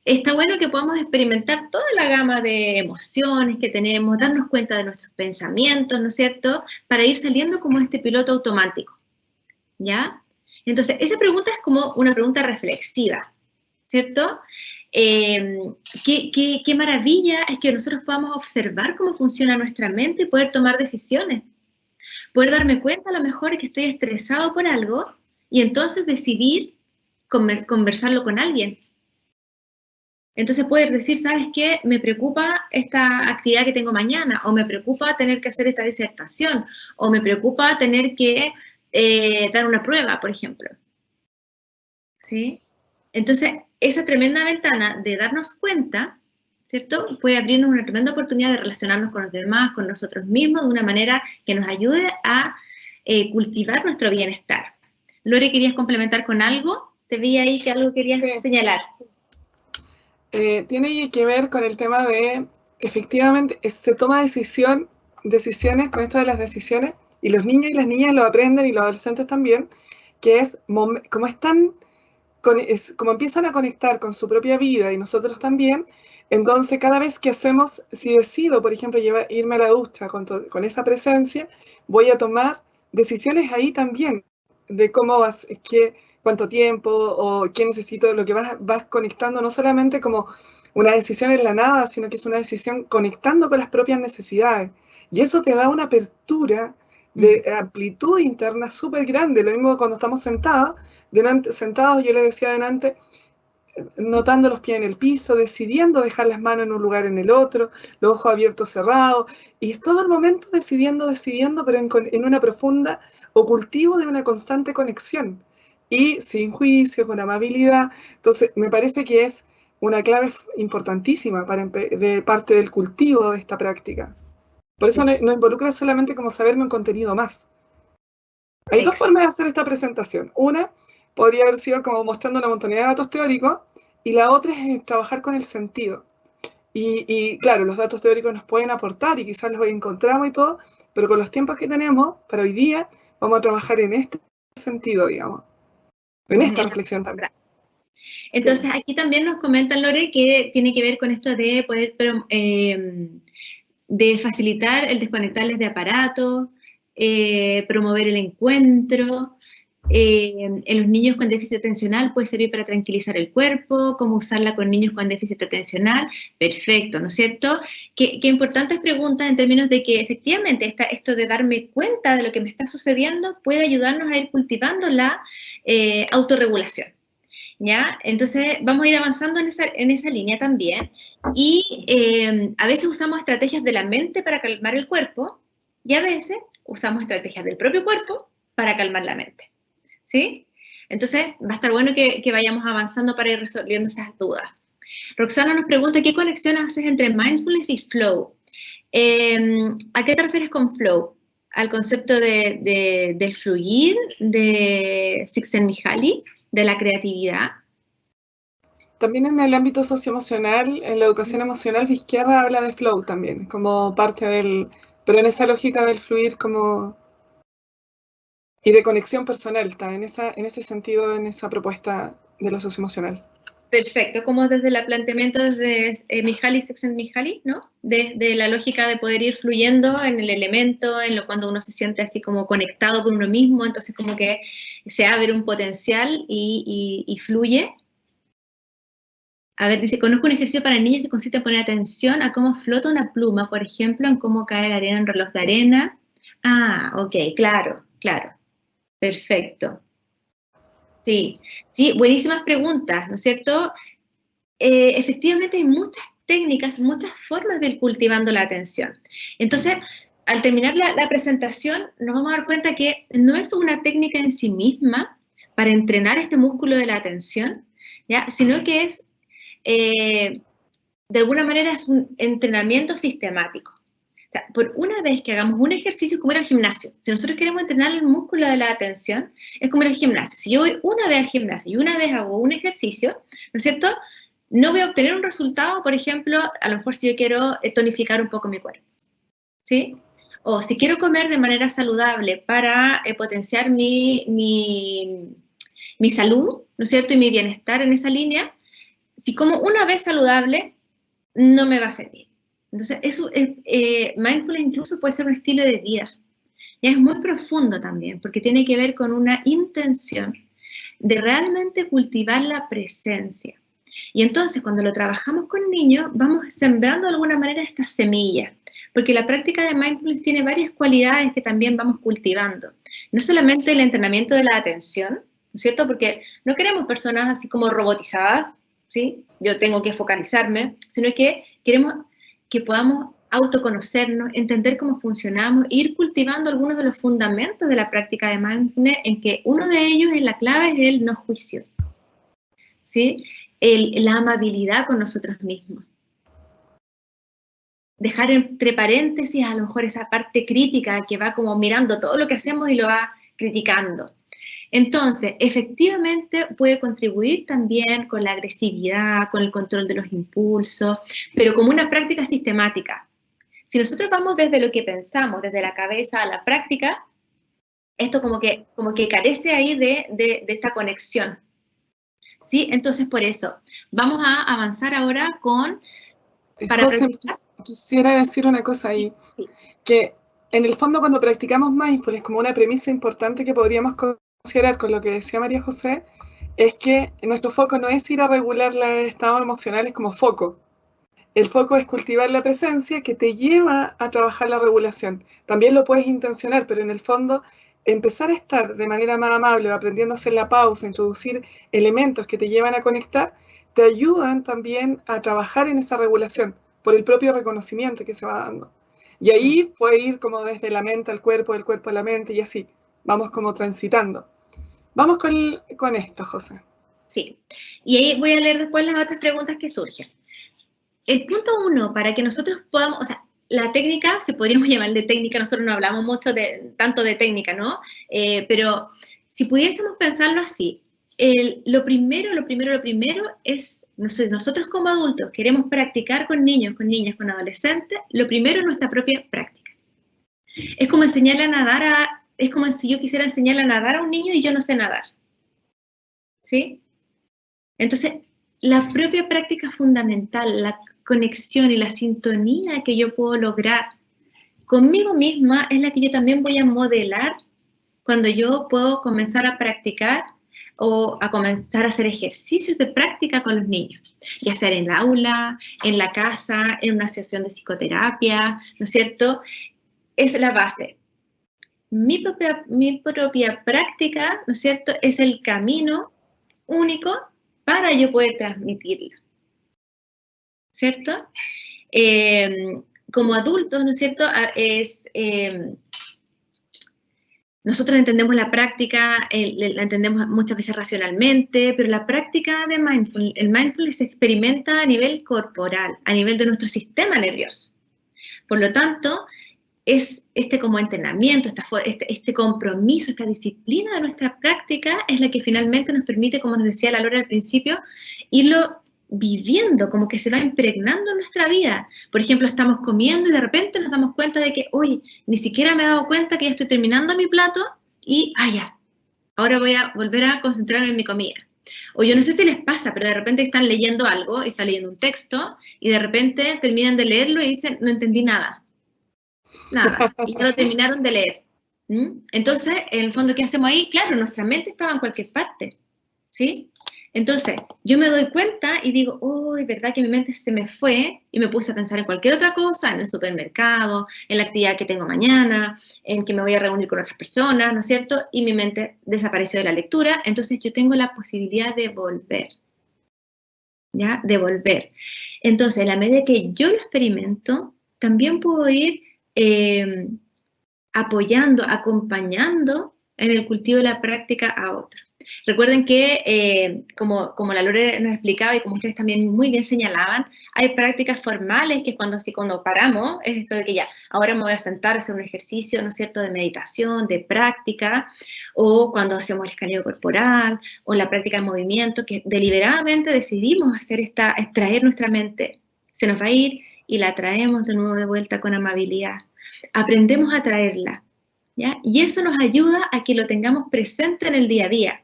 está bueno que podamos experimentar toda la gama de emociones que tenemos, darnos cuenta de nuestros pensamientos, ¿no es cierto?, para ir saliendo como este piloto automático, ¿ya? Entonces, esa pregunta es como una pregunta reflexiva, ¿cierto? Qué maravilla es que nosotros podamos observar cómo funciona nuestra mente y poder tomar decisiones. Poder darme cuenta a lo mejor que estoy estresado por algo y entonces decidir conversarlo con alguien. Entonces poder decir, ¿sabes qué? Me preocupa esta actividad que tengo mañana, o me preocupa tener que hacer esta disertación, o me preocupa tener que dar una prueba, por ejemplo. ¿Sí? Entonces, esa tremenda ventana de darnos cuenta, ¿cierto? Puede abrirnos una tremenda oportunidad de relacionarnos con los demás, con nosotros mismos, de una manera que nos ayude a cultivar nuestro bienestar. Lore, ¿querías complementar con algo? Te vi ahí que algo querías señalar. Tiene que ver con el tema de, efectivamente, se toma decisiones con esto de las decisiones, y los niños y las niñas lo aprenden, y los adolescentes también, que es como están, como empiezan a conectar con su propia vida, y nosotros también, entonces cada vez que hacemos, si decido, por ejemplo, irme a la ducha con esa presencia, voy a tomar decisiones ahí también, de cómo vas, cuánto tiempo, o qué necesito, lo que vas conectando, no solamente como una decisión en la nada, sino que es una decisión conectando con las propias necesidades. Y eso te da una apertura de amplitud interna súper grande. Lo mismo cuando estamos sentados, yo le decía adelante, notando los pies en el piso, decidiendo dejar las manos en un lugar en el otro, los ojos abiertos, cerrados, y es todo el momento decidiendo, pero en una profunda, o cultivo de una constante conexión, y sin juicio, con amabilidad. Entonces, me parece que es una clave importantísima de parte del cultivo de esta práctica. Por eso no involucra solamente como saberme un contenido más. Hay dos formas de hacer esta presentación. Una podría haber sido como mostrando una montonera de datos teóricos, y la otra es trabajar con el sentido. Y claro, los datos teóricos nos pueden aportar y quizás los encontramos y todo, pero con los tiempos que tenemos para hoy día, vamos a trabajar en este sentido, digamos. En esta reflexión también. Entonces, aquí también nos comentan, Lore, que tiene que ver con esto de poder de facilitar el desconectarles de aparatos, promover el encuentro. En los niños con déficit atencional puede servir para tranquilizar el cuerpo, cómo usarla con niños con déficit atencional, perfecto, ¿no es cierto? Qué importantes preguntas en términos de que efectivamente esto de darme cuenta de lo que me está sucediendo puede ayudarnos a ir cultivando la autorregulación, ¿ya? Entonces vamos a ir avanzando en esa línea también, y a veces usamos estrategias de la mente para calmar el cuerpo, y a veces usamos estrategias del propio cuerpo para calmar la mente. ¿Sí? Entonces, va a estar bueno que vayamos avanzando para ir resolviendo esas dudas. Roxana nos pregunta, ¿qué conexión haces entre mindfulness y flow? ¿A qué te refieres con flow? ¿Al concepto de fluir, de Csikszentmihalyi, de la creatividad? También en el ámbito socioemocional, en la educación emocional de izquierda habla de flow también, como parte pero en esa lógica del fluir como... Y de conexión personal, está en ese sentido, en esa propuesta de lo socioemocional. Perfecto, como desde el planteamiento de Mihaly Csikszentmihalyi, ¿no? De la lógica de poder ir fluyendo en el elemento, cuando uno se siente así como conectado con uno mismo, entonces como que se abre un potencial y fluye. A ver, dice, conozco un ejercicio para niños que consiste en poner atención a cómo flota una pluma, por ejemplo, en cómo cae la arena en reloj de arena. Ah, ok, claro. Perfecto. Sí, buenísimas preguntas, ¿no es cierto? Efectivamente hay muchas técnicas, muchas formas de ir cultivando la atención. Entonces, al terminar la presentación, nos vamos a dar cuenta que no es una técnica en sí misma para entrenar este músculo de la atención, ¿ya? Sino que es, de alguna manera, es un entrenamiento sistemático. O sea, por una vez que hagamos un ejercicio, como ir al gimnasio, si nosotros queremos entrenar el músculo de la atención, es como ir al gimnasio. Si yo voy una vez al gimnasio y una vez hago un ejercicio, ¿no es cierto?, no voy a obtener un resultado, por ejemplo, a lo mejor si yo quiero tonificar un poco mi cuerpo, ¿sí? O si quiero comer de manera saludable para potenciar mi salud, ¿no es cierto?, y mi bienestar en esa línea, si como una vez saludable, no me va a servir. Entonces, mindfulness incluso puede ser un estilo de vida. Y es muy profundo también, porque tiene que ver con una intención de realmente cultivar la presencia. Y entonces, cuando lo trabajamos con niños, vamos sembrando de alguna manera estas semillas, porque la práctica de mindfulness tiene varias cualidades que también vamos cultivando. No solamente el entrenamiento de la atención, ¿no es cierto? Porque no queremos personas así como robotizadas, ¿sí? Yo tengo que focalizarme, sino que queremos que podamos autoconocernos, entender cómo funcionamos, ir cultivando algunos de los fundamentos de la práctica de mindfulness, en que uno de ellos, en la clave, es el no juicio, ¿sí? La amabilidad con nosotros mismos. Dejar entre paréntesis a lo mejor esa parte crítica que va como mirando todo lo que hacemos y lo va criticando. Entonces, efectivamente puede contribuir también con la agresividad, con el control de los impulsos, pero como una práctica sistemática. Si nosotros vamos desde lo que pensamos, desde la cabeza a la práctica, esto como que carece ahí de esta conexión. ¿Sí? Entonces, por eso, vamos a avanzar ahora con... José, quisiera decir una cosa ahí, sí. Que en el fondo cuando practicamos mindfulness, como una premisa importante que podríamos considerar con lo que decía María José, es que nuestro foco no es ir a regular los estados emocionales como foco. El foco es cultivar la presencia que te lleva a trabajar la regulación. También lo puedes intencionar, pero en el fondo empezar a estar de manera más amable, aprendiendo a hacer la pausa, introducir elementos que te llevan a conectar, te ayudan también a trabajar en esa regulación por el propio reconocimiento que se va dando. Y ahí puede ir como desde la mente al cuerpo, del cuerpo a la mente y así. Vamos como transitando. Vamos con esto, José. Sí. Y ahí voy a leer después las otras preguntas que surgen. El punto 1, para que nosotros podamos, o sea, la técnica, si podríamos llamar de técnica, nosotros no hablamos mucho tanto de técnica, ¿no? Pero si pudiésemos pensarlo así, lo primero es, nosotros como adultos queremos practicar con niños, con niñas, con adolescentes, lo primero es nuestra propia práctica. Es como enseñarle a nadar es como si yo quisiera enseñarle a nadar a un niño y yo no sé nadar. ¿Sí? Entonces, la propia práctica fundamental, la conexión y la sintonía que yo puedo lograr conmigo misma es la que yo también voy a modelar cuando yo puedo comenzar a practicar o a comenzar a hacer ejercicios de práctica con los niños, ya sea en el aula, en la casa, en una sesión de psicoterapia, ¿no es cierto? Es la base. Mi propia práctica, ¿no es cierto?, es el camino único para yo poder transmitirlo, ¿cierto? Como adultos, ¿no es cierto?, nosotros entendemos la práctica, la entendemos muchas veces racionalmente, pero la práctica de mindfulness, el mindfulness se experimenta a nivel corporal, a nivel de nuestro sistema nervioso. Por lo tanto, es como entrenamiento, este compromiso, esta disciplina de nuestra práctica es la que finalmente nos permite, como nos decía la Lore al principio, irlo viviendo, como que se va impregnando en nuestra vida. Por ejemplo, estamos comiendo y de repente nos damos cuenta de que, oye, ni siquiera me he dado cuenta que ya estoy terminando mi plato y, ya, ahora voy a volver a concentrarme en mi comida. O yo no sé si les pasa, pero de repente están leyendo algo, están leyendo un texto y de repente terminan de leerlo y dicen, no entendí nada. Y ya lo terminaron de leer. Entonces, en el fondo, ¿qué hacemos ahí? Claro, nuestra mente estaba en cualquier parte, ¿sí? Entonces, yo me doy cuenta y digo, oh, es verdad que mi mente se me fue y me puse a pensar en cualquier otra cosa, en el supermercado, en la actividad que tengo mañana, en que me voy a reunir con otras personas, ¿no es cierto? Y mi mente desapareció de la lectura, entonces yo tengo la posibilidad de volver, ¿ya? De volver. Entonces, a la medida que yo lo experimento, también puedo ir apoyando, acompañando en el cultivo de la práctica a otros. Recuerden que, como la Lore nos explicaba y como ustedes también muy bien señalaban, hay prácticas formales que cuando paramos, es esto de que ya, ahora me voy a sentar a hacer un ejercicio, ¿no es cierto?, de meditación, de práctica, o cuando hacemos el escaneo corporal, o la práctica de movimiento, que deliberadamente decidimos extraer nuestra mente. Se nos va a ir y la traemos de nuevo de vuelta con amabilidad. Aprendemos a traerla, ¿ya? Y eso nos ayuda a que lo tengamos presente en el día a día.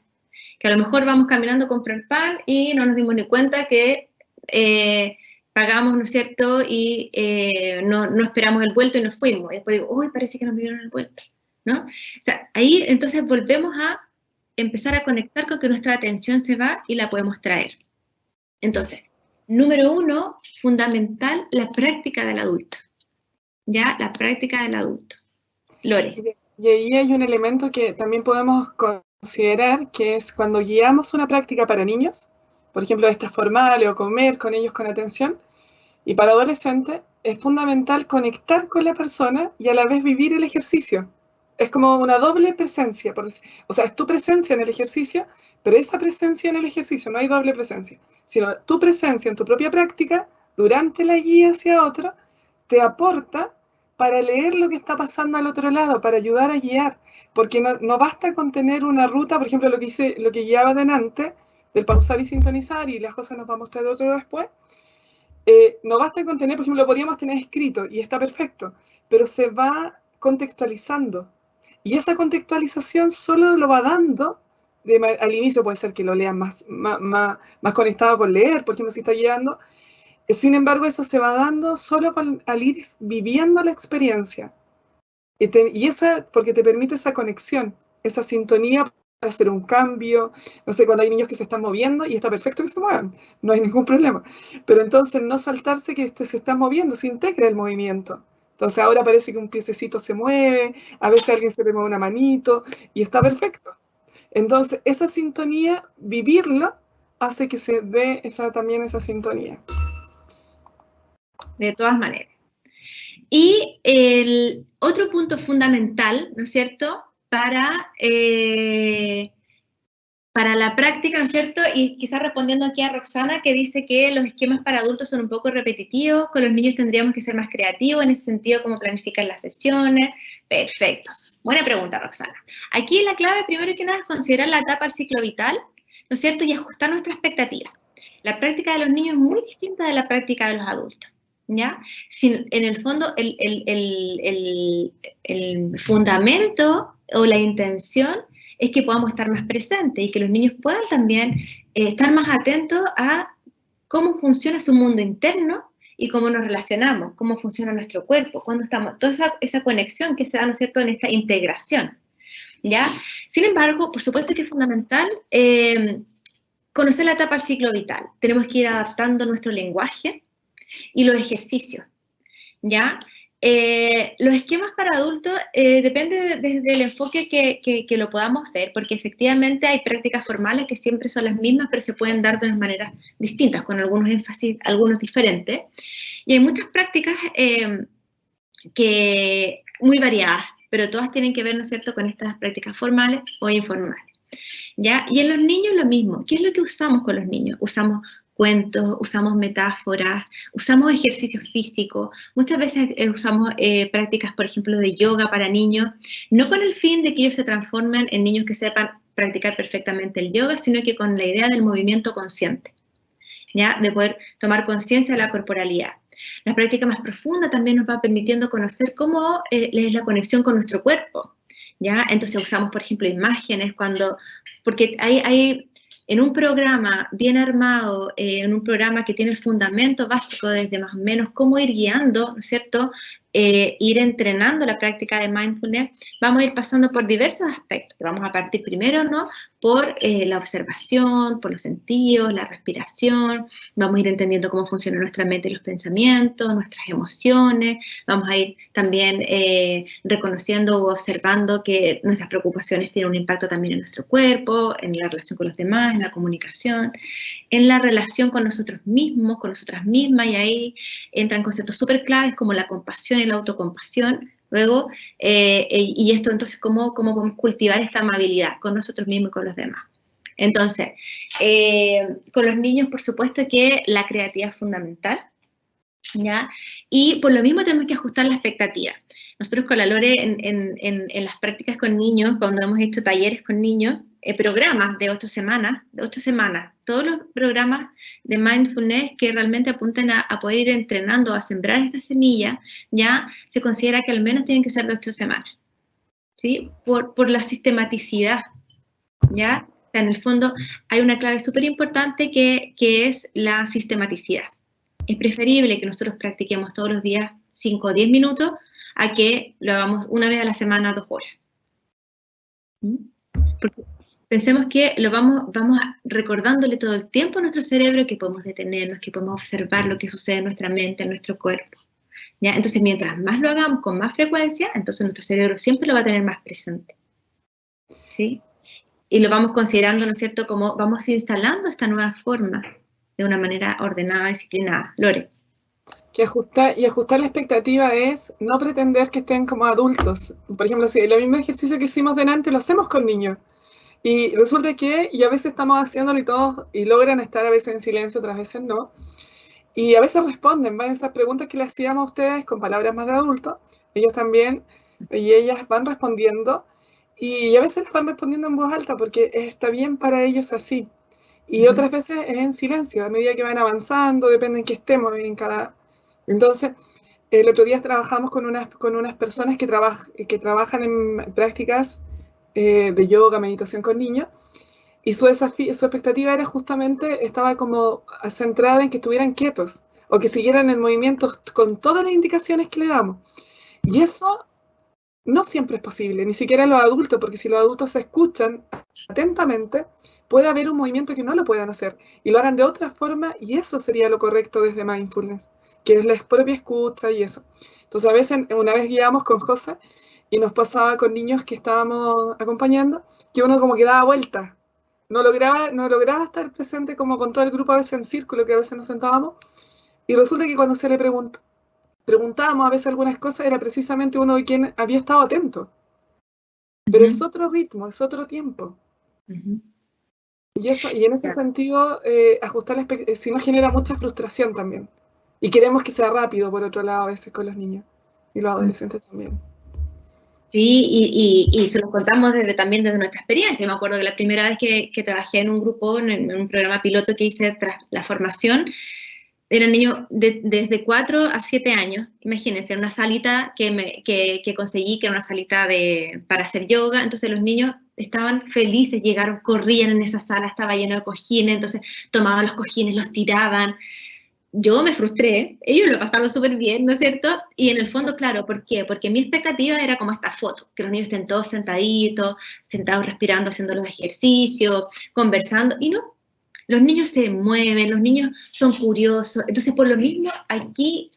Que a lo mejor vamos caminando a comprar pan y no nos dimos ni cuenta que pagamos, ¿no es cierto? Y no esperamos el vuelto y nos fuimos. Y después digo, uy, parece que nos dieron el vuelto, ¿no? O sea, ahí entonces volvemos a empezar a conectar con que nuestra atención se va y la podemos traer. Entonces, número 1, fundamental, la práctica del adulto. ¿Ya? La práctica del adulto. Lore. Y ahí hay un elemento que también podemos considerar, que es cuando guiamos una práctica para niños, por ejemplo, estas formales o comer con ellos con atención, y para adolescentes es fundamental conectar con la persona y a la vez vivir el ejercicio. Es como una doble presencia, o sea, es tu presencia en el ejercicio, pero esa presencia en el ejercicio, no hay doble presencia, sino tu presencia en tu propia práctica durante la guía hacia otro te aporta para leer lo que está pasando al otro lado, para ayudar a guiar, porque no basta con tener una ruta, por ejemplo, lo que guiaba delante, del pausar y sintonizar, y las cosas nos va a mostrar otro después. No basta con tener, por ejemplo, podríamos tener escrito, y está perfecto, pero se va contextualizando, y esa contextualización solo lo va dando, al inicio puede ser que lo lean más conectado con leer, por ejemplo, si está guiando. Sin embargo, eso se va dando solo al ir viviendo la experiencia. Porque te permite esa conexión, esa sintonía para hacer un cambio. No sé, cuando hay niños que se están moviendo, y está perfecto que se muevan, no hay ningún problema. Pero entonces no saltarse que se está moviendo, se integra el movimiento. Entonces ahora parece que un piececito se mueve, a veces alguien se le mueve una manito, y está perfecto. Entonces esa sintonía, vivirla, hace que se dé también esa sintonía. De todas maneras. Y el otro punto fundamental, ¿no es cierto?, para la práctica, ¿no es cierto?, y quizás respondiendo aquí a Roxana, que dice que los esquemas para adultos son un poco repetitivos, con los niños tendríamos que ser más creativos en ese sentido, cómo planificar las sesiones. Perfecto. Buena pregunta, Roxana. Aquí la clave, primero que nada, es considerar la etapa del ciclo vital, ¿no es cierto?, y ajustar nuestras expectativas. La práctica de los niños es muy distinta de la práctica de los adultos, ¿ya? En el fondo, el fundamento o la intención es que podamos estar más presentes y que los niños puedan también estar más atentos a cómo funciona su mundo interno y cómo nos relacionamos, cómo funciona nuestro cuerpo, cuando estamos, toda esa conexión que se da, ¿no es cierto?, en esta integración, ¿ya? Sin embargo, por supuesto que es fundamental conocer la etapa del ciclo vital. Tenemos que ir adaptando nuestro lenguaje y los ejercicios, ¿ya? Los esquemas para adultos depende desde el enfoque que lo podamos ver, porque efectivamente hay prácticas formales que siempre son las mismas, pero se pueden dar de unas maneras distintas, con algunos énfasis, algunos diferentes. Y hay muchas prácticas muy variadas, pero todas tienen que ver, ¿no es cierto?, con estas prácticas formales o informales, ¿ya? Y en los niños lo mismo. ¿Qué es lo que usamos con los niños? Usamos cuentos, usamos metáforas, usamos ejercicios físicos, muchas veces usamos prácticas, por ejemplo, de yoga para niños, no con el fin de que ellos se transformen en niños que sepan practicar perfectamente el yoga, sino que con la idea del movimiento consciente, ¿ya? De poder tomar conciencia de la corporalidad. La práctica más profunda también nos va permitiendo conocer cómo es la conexión con nuestro cuerpo, ¿ya? Entonces usamos, por ejemplo, imágenes porque hay en un programa bien armado, en un programa que tiene el fundamento básico desde más o menos cómo ir guiando, ¿no es cierto?, ir entrenando la práctica de mindfulness, vamos a ir pasando por diversos aspectos. Vamos a partir primero, ¿no?, por la observación, por los sentidos, la respiración, vamos a ir entendiendo cómo funciona nuestra mente y los pensamientos, nuestras emociones, vamos a ir también reconociendo o observando que nuestras preocupaciones tienen un impacto también en nuestro cuerpo, en la relación con los demás, en la comunicación, en la relación con nosotros mismos, con nosotras mismas, y ahí entran conceptos súper claves como la compasión y la autocompasión. Luego, y esto entonces, ¿cómo podemos cultivar esta amabilidad con nosotros mismos y con los demás? Entonces, con los niños, por supuesto que la creatividad es fundamental, ¿ya? Y por lo mismo tenemos que ajustar la expectativa. Nosotros con la Lore en las prácticas con niños, cuando hemos hecho talleres con niños, programas de 8 semanas, todos los programas de mindfulness que realmente apuntan a poder ir entrenando, a sembrar esta semilla, ya se considera que al menos tienen que ser de 8 semanas, ¿sí? Por la sistematicidad, ¿ya? O sea, en el fondo hay una clave súper importante que es la sistematicidad. Es preferible que nosotros practiquemos todos los días 5 o 10 minutos a que lo hagamos una vez a la semana, 2 horas. pensemos que lo vamos recordándole todo el tiempo a nuestro cerebro que podemos detenernos, que podemos observar lo que sucede en nuestra mente, en nuestro cuerpo. ¿Ya? Entonces, mientras más lo hagamos con más frecuencia, entonces nuestro cerebro siempre lo va a tener más presente. ¿Sí? Y lo vamos considerando, ¿no es cierto?, como vamos instalando esta nueva forma de una manera ordenada, disciplinada. Lore. Ajustar la expectativa es no pretender que estén como adultos. Por ejemplo, si el mismo ejercicio que hicimos delante lo hacemos con niños. Y resulta que, y a veces estamos haciéndolo y todos, y logran estar a veces en silencio, otras veces no. Y a veces responden, van esas preguntas que le hacíamos a ustedes con palabras más de adultos, ellos también, y ellas van respondiendo, y a veces les van respondiendo en voz alta porque está bien para ellos así. Y otras veces es en silencio, a medida que van avanzando, depende en qué estemos en cada... Entonces, el otro día trabajamos con unas personas que trabajan en prácticas de yoga, meditación con niños, y su expectativa era justamente, estaba como centrada en que estuvieran quietos o que siguieran el movimiento con todas las indicaciones que le damos. Y eso no siempre es posible, ni siquiera los adultos, porque si los adultos se escuchan atentamente, puede haber un movimiento que no lo puedan hacer y lo hagan de otra forma, y eso sería lo correcto desde Mindfulness, que es la propia escucha y eso. Entonces a veces, una vez guiamos con José y nos pasaba con niños que estábamos acompañando, que uno como que daba vueltas. No lograba estar presente como con todo el grupo, a veces en círculo, que a veces nos sentábamos, y resulta que cuando se le preguntábamos a veces algunas cosas, era precisamente uno de quien había estado atento. Pero es otro ritmo, es otro tiempo. Y en ese sentido, ajustar si nos genera mucha frustración también. Y queremos que sea rápido, por otro lado, a veces con los niños y los adolescentes también. Sí, y se los contamos también desde nuestra experiencia. Me acuerdo que la primera vez que trabajé en un grupo, en un programa piloto que hice tras la formación, eran niños desde 4 a 7 años. Imagínense, una salita que conseguí, que era una salita para hacer yoga. Entonces los niños estaban felices, llegaron, corrían en esa sala, estaba lleno de cojines, entonces tomaban los cojines, los tiraban. Yo me frustré, ellos lo pasaron súper bien, ¿no es cierto? Y en el fondo, claro, ¿por qué? Porque mi expectativa era como esta foto, que los niños estén todos sentaditos, sentados respirando, haciendo los ejercicios, conversando, y no, los niños se mueven, los niños son curiosos, entonces por lo mismo aquí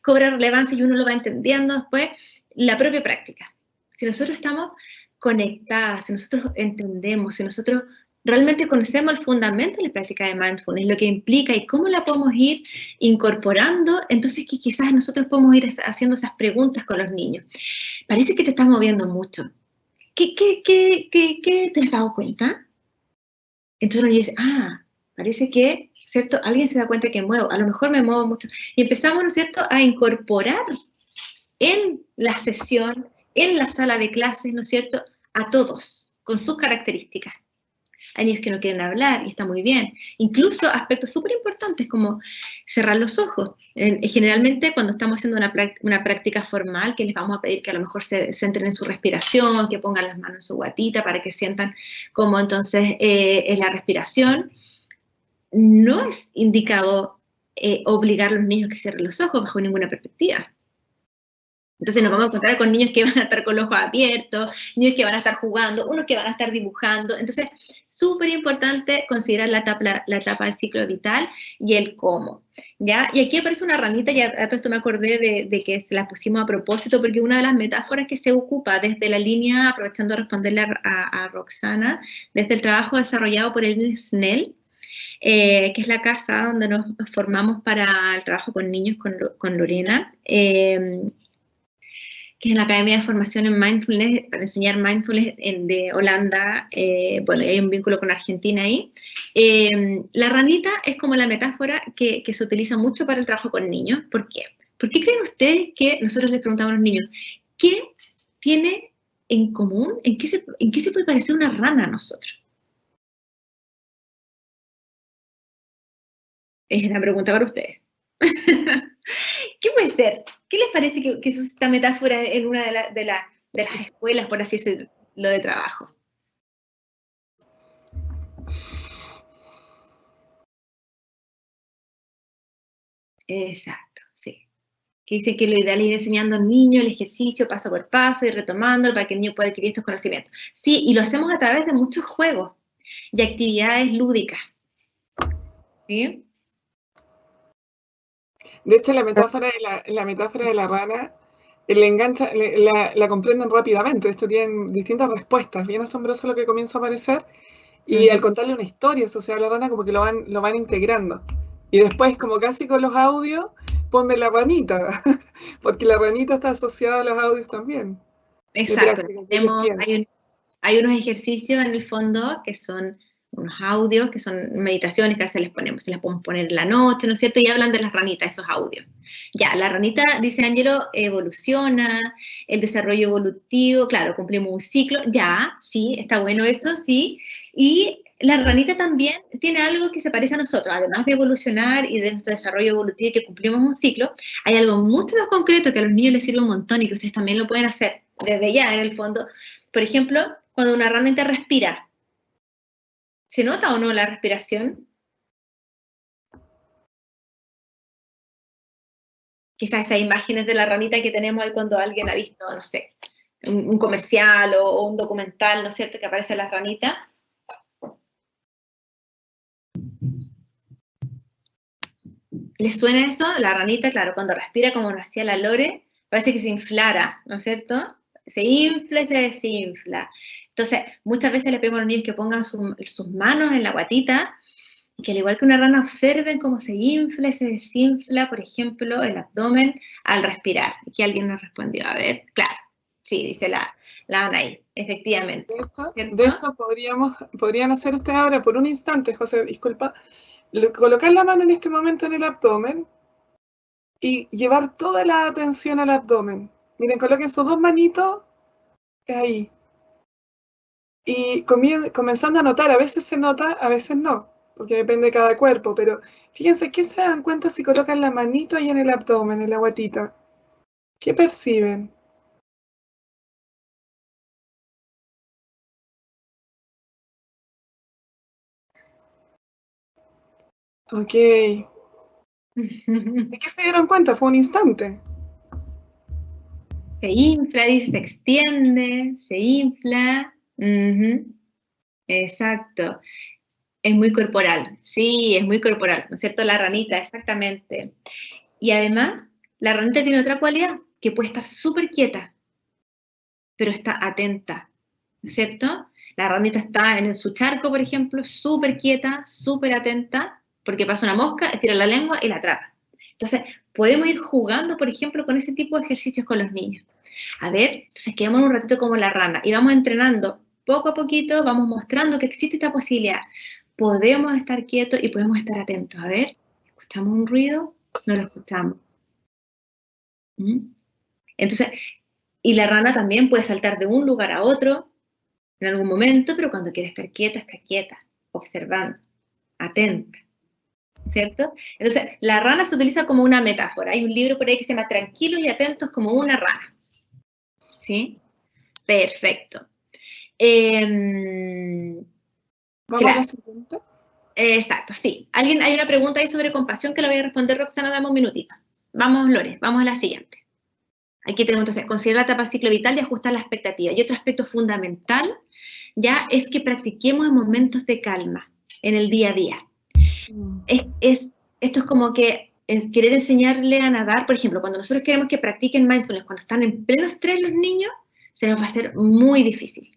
cobra relevancia y uno lo va entendiendo después, la propia práctica. Si nosotros estamos conectadas, si nosotros entendemos, si nosotros realmente conocemos el fundamento de la práctica de mindfulness, lo que implica y cómo la podemos ir incorporando, entonces que quizás nosotros podemos ir haciendo esas preguntas con los niños. Parece que te estás moviendo mucho. ¿Qué te has dado cuenta? Entonces uno dice, parece que, ¿cierto? Alguien se da cuenta que muevo, a lo mejor me muevo mucho. Y empezamos, ¿no es cierto?, a incorporar en la sesión, en la sala de clases, ¿no es cierto?, a todos, con sus características. Hay niños que no quieren hablar y está muy bien. Incluso aspectos súper importantes como cerrar los ojos. Generalmente cuando estamos haciendo una práctica formal, que les vamos a pedir que a lo mejor se centren en su respiración, que pongan las manos en su guatita para que sientan cómo entonces es la respiración, no es indicado obligar a los niños que cierren los ojos bajo ninguna perspectiva. Entonces nos vamos a encontrar con niños que van a estar con los ojos abiertos, niños que van a estar jugando, unos que van a estar dibujando. Entonces, súper importante considerar la etapa del ciclo vital y el cómo, ¿ya? Y aquí aparece una ranita, y a todo esto me acordé de que se la pusimos a propósito, porque una de las metáforas que se ocupa desde la línea, aprovechando de responderle a Roxana, desde el trabajo desarrollado por el Snell, que es la casa donde nos formamos para el trabajo con niños con Lorena, que es la Academia de Formación en Mindfulness, para enseñar Mindfulness de Holanda. Bueno, hay un vínculo con Argentina ahí. La ranita es como la metáfora que se utiliza mucho para el trabajo con niños. ¿Por qué? ¿Por qué creen ustedes que nosotros les preguntamos a los niños, ¿qué tiene en común? ¿En qué se puede parecer una rana a nosotros? Es una pregunta para ustedes. ¿Qué puede ser? ¿Qué les parece que es esta metáfora en una de las escuelas, por así decirlo, de trabajo? Exacto, sí. Que dice que lo ideal es ir enseñando al niño el ejercicio paso por paso y retomándolo para que el niño pueda adquirir estos conocimientos. Sí, y lo hacemos a través de muchos juegos. y actividades lúdicas. ¿Sí? De hecho, la metáfora de la rana le engancha, la comprenden rápidamente. Esto tienen distintas respuestas. Bien asombroso lo que comienza a aparecer. Y al contarle una historia asociada a la rana, como que lo van integrando. Y después, como casi con los audios, ponme la ranita, porque la ranita está asociada a los audios también. Exacto. Hay unos ejercicios en el fondo que son unos audios, que son meditaciones que se las podemos poner en la noche, ¿no es cierto? Y hablan de las ranitas, esos audios. Ya, la ranita, dice Ángelo, evoluciona, el desarrollo evolutivo, claro, cumplimos un ciclo, ya, sí, está bueno eso, sí. Y la ranita también tiene algo que se parece a nosotros, además de evolucionar y de nuestro desarrollo evolutivo y que cumplimos un ciclo, hay algo mucho más concreto que a los niños les sirve un montón y que ustedes también lo pueden hacer desde ya, en el fondo. Por ejemplo, cuando una ranita respira, ¿se nota o no la respiración? Quizás esas imágenes de la ranita que tenemos ahí cuando alguien ha visto, no sé, un comercial o un documental, ¿no es cierto?, que aparece la ranita. ¿Les suena eso? La ranita, claro, cuando respira como lo hacía la Lore, parece que se inflara, ¿no es cierto? Se infla y se desinfla. Entonces, muchas veces le pedimos a los niños que pongan sus manos en la guatita, y que al igual que una rana observen cómo se infla y se desinfla, por ejemplo, el abdomen al respirar. Aquí alguien nos respondió, a ver, claro, sí, dice la Anaí, efectivamente. De hecho podrían hacer ustedes ahora por un instante, José, disculpa, colocar la mano en este momento en el abdomen y llevar toda la atención al abdomen. Miren, coloquen sus dos manitos ahí. Y comenzando a notar, a veces se nota, a veces no, porque depende de cada cuerpo, pero fíjense, ¿qué se dan cuenta si colocan la manito ahí en el abdomen, en la guatita? ¿Qué perciben? Ok. ¿De qué se dieron cuenta? Fue un instante. Se infla, dice, se extiende, se infla. Exacto. Es muy corporal, sí, es muy corporal, ¿no es cierto? La ranita, exactamente. Y además, la ranita tiene otra cualidad, que puede estar súper quieta, pero está atenta, ¿no es cierto? La ranita está en su charco, por ejemplo, súper quieta, súper atenta, porque pasa una mosca, estira la lengua y la atrapa. Entonces, podemos ir jugando, por ejemplo, con ese tipo de ejercicios con los niños. A ver, entonces quedamos un ratito como la rana y vamos entrenando poco a poquito, vamos mostrando que existe esta posibilidad. Podemos estar quietos y podemos estar atentos. A ver, ¿escuchamos un ruido? No lo escuchamos. Entonces, y la rana también puede saltar de un lugar a otro en algún momento, pero cuando quiere estar quieta, está quieta, observando, atenta, ¿cierto? Entonces, la rana se utiliza como una metáfora. Hay un libro por ahí que se llama Tranquilos y Atentos como una rana. ¿Sí? Perfecto. ¿Vamos a la siguiente? Exacto, sí. Hay una pregunta ahí sobre compasión que la voy a responder, Roxana, dame un minutito. Vamos, Lore, vamos a la siguiente. Aquí tenemos entonces, considerar la etapa ciclo vital y ajustar la expectativa. Y otro aspecto fundamental ya es que practiquemos en momentos de calma, en el día a día. Esto es como que es querer enseñarle a nadar, por ejemplo, cuando nosotros queremos que practiquen mindfulness, cuando están en pleno estrés los niños, se nos va a hacer muy difícil.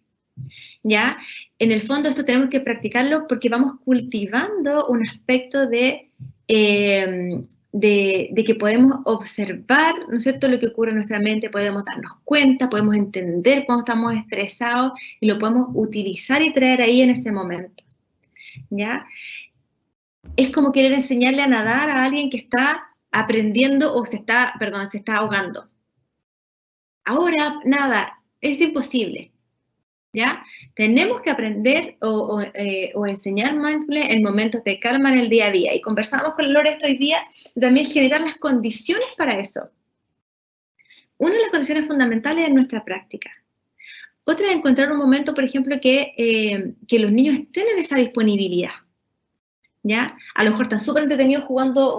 ¿Ya? En el fondo esto tenemos que practicarlo porque vamos cultivando un aspecto de que podemos observar, ¿no es cierto?, lo que ocurre en nuestra mente, podemos darnos cuenta, podemos entender cuando estamos estresados y lo podemos utilizar y traer ahí en ese momento, ¿ya? Es como querer enseñarle a nadar a alguien que está aprendiendo o se está ahogando. Ahora, nada, es imposible. ¿Ya? Tenemos que aprender o enseñar mindfulness en momentos de calma en el día a día. Y conversamos con Lore hoy día también generar las condiciones para eso. Una de las condiciones fundamentales es nuestra práctica. Otra es encontrar un momento, por ejemplo, que los niños estén en esa disponibilidad. ¿Ya? A lo mejor están súper entretenidos jugando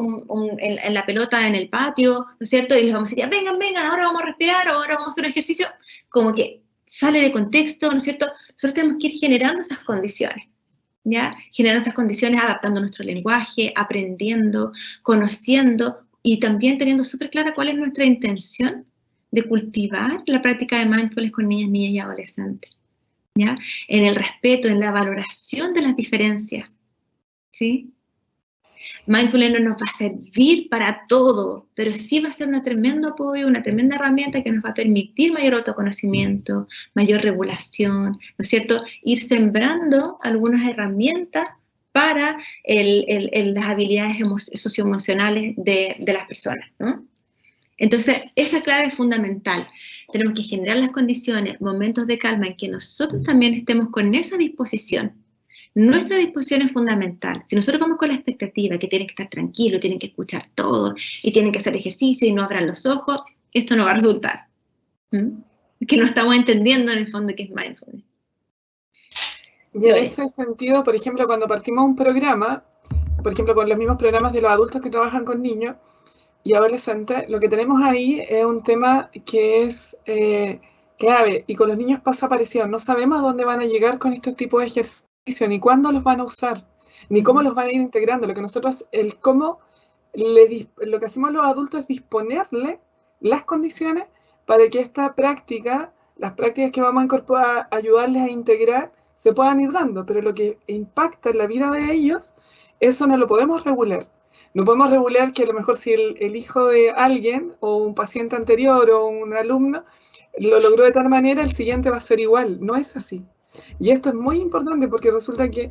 en la pelota en el patio, ¿no es cierto? Y les vamos a decir, vengan, ahora vamos a respirar, ahora vamos a hacer un ejercicio, como que sale de contexto, ¿no es cierto? Nosotros tenemos que ir generando esas condiciones, ¿ya? Generando esas condiciones, adaptando nuestro lenguaje, aprendiendo, conociendo y también teniendo súper clara cuál es nuestra intención de cultivar la práctica de mindfulness con niñas, niñas y adolescentes, ¿ya? En el respeto, en la valoración de las diferencias, ¿sí? Mindfulness no nos va a servir para todo, pero sí va a ser un tremendo apoyo, una tremenda herramienta que nos va a permitir mayor autoconocimiento, mayor regulación, ¿no es cierto? Ir sembrando algunas herramientas para las habilidades socioemocionales de las personas, ¿no? Entonces, esa clave es fundamental. Tenemos que generar las condiciones, momentos de calma en que nosotros también estemos con esa disposición. Nuestra disposición es fundamental. Si nosotros vamos con la expectativa que tienen que estar tranquilos, tienen que escuchar todo, y tienen que hacer ejercicio y no abran los ojos, esto no va a resultar. Que no estamos entendiendo en el fondo qué es mindfulness. Y en ese sentido, por ejemplo, cuando partimos un programa, por ejemplo, con los mismos programas de los adultos que trabajan con niños y adolescentes, lo que tenemos ahí es un tema que es clave, y con los niños pasa parecido. No sabemos a dónde van a llegar con estos tipos de ejercicios, ni cuándo los van a usar, ni cómo los van a ir integrando. Lo que nosotros, lo que hacemos los adultos es disponerle las condiciones para que esta práctica, las prácticas que vamos a incorporar, ayudarles a integrar, se puedan ir dando, pero lo que impacta en la vida de ellos, eso no lo podemos regular. No podemos regular que a lo mejor si el hijo de alguien, o un paciente anterior, o un alumno, lo logró de tal manera, el siguiente va a ser igual. No es así. Y esto es muy importante porque resulta que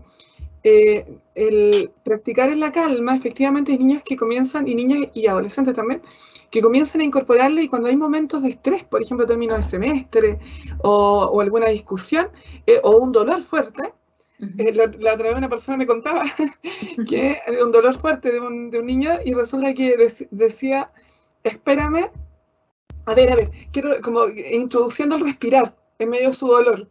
el practicar en la calma, efectivamente hay niños que comienzan, y niños y adolescentes también, que comienzan a incorporarle, y cuando hay momentos de estrés, por ejemplo, término de semestre, o alguna discusión, o un dolor fuerte, la otra vez una persona me contaba que un dolor fuerte de un niño, y resulta que decía, espérame, a ver, quiero, como introduciendo el respirar en medio de su dolor.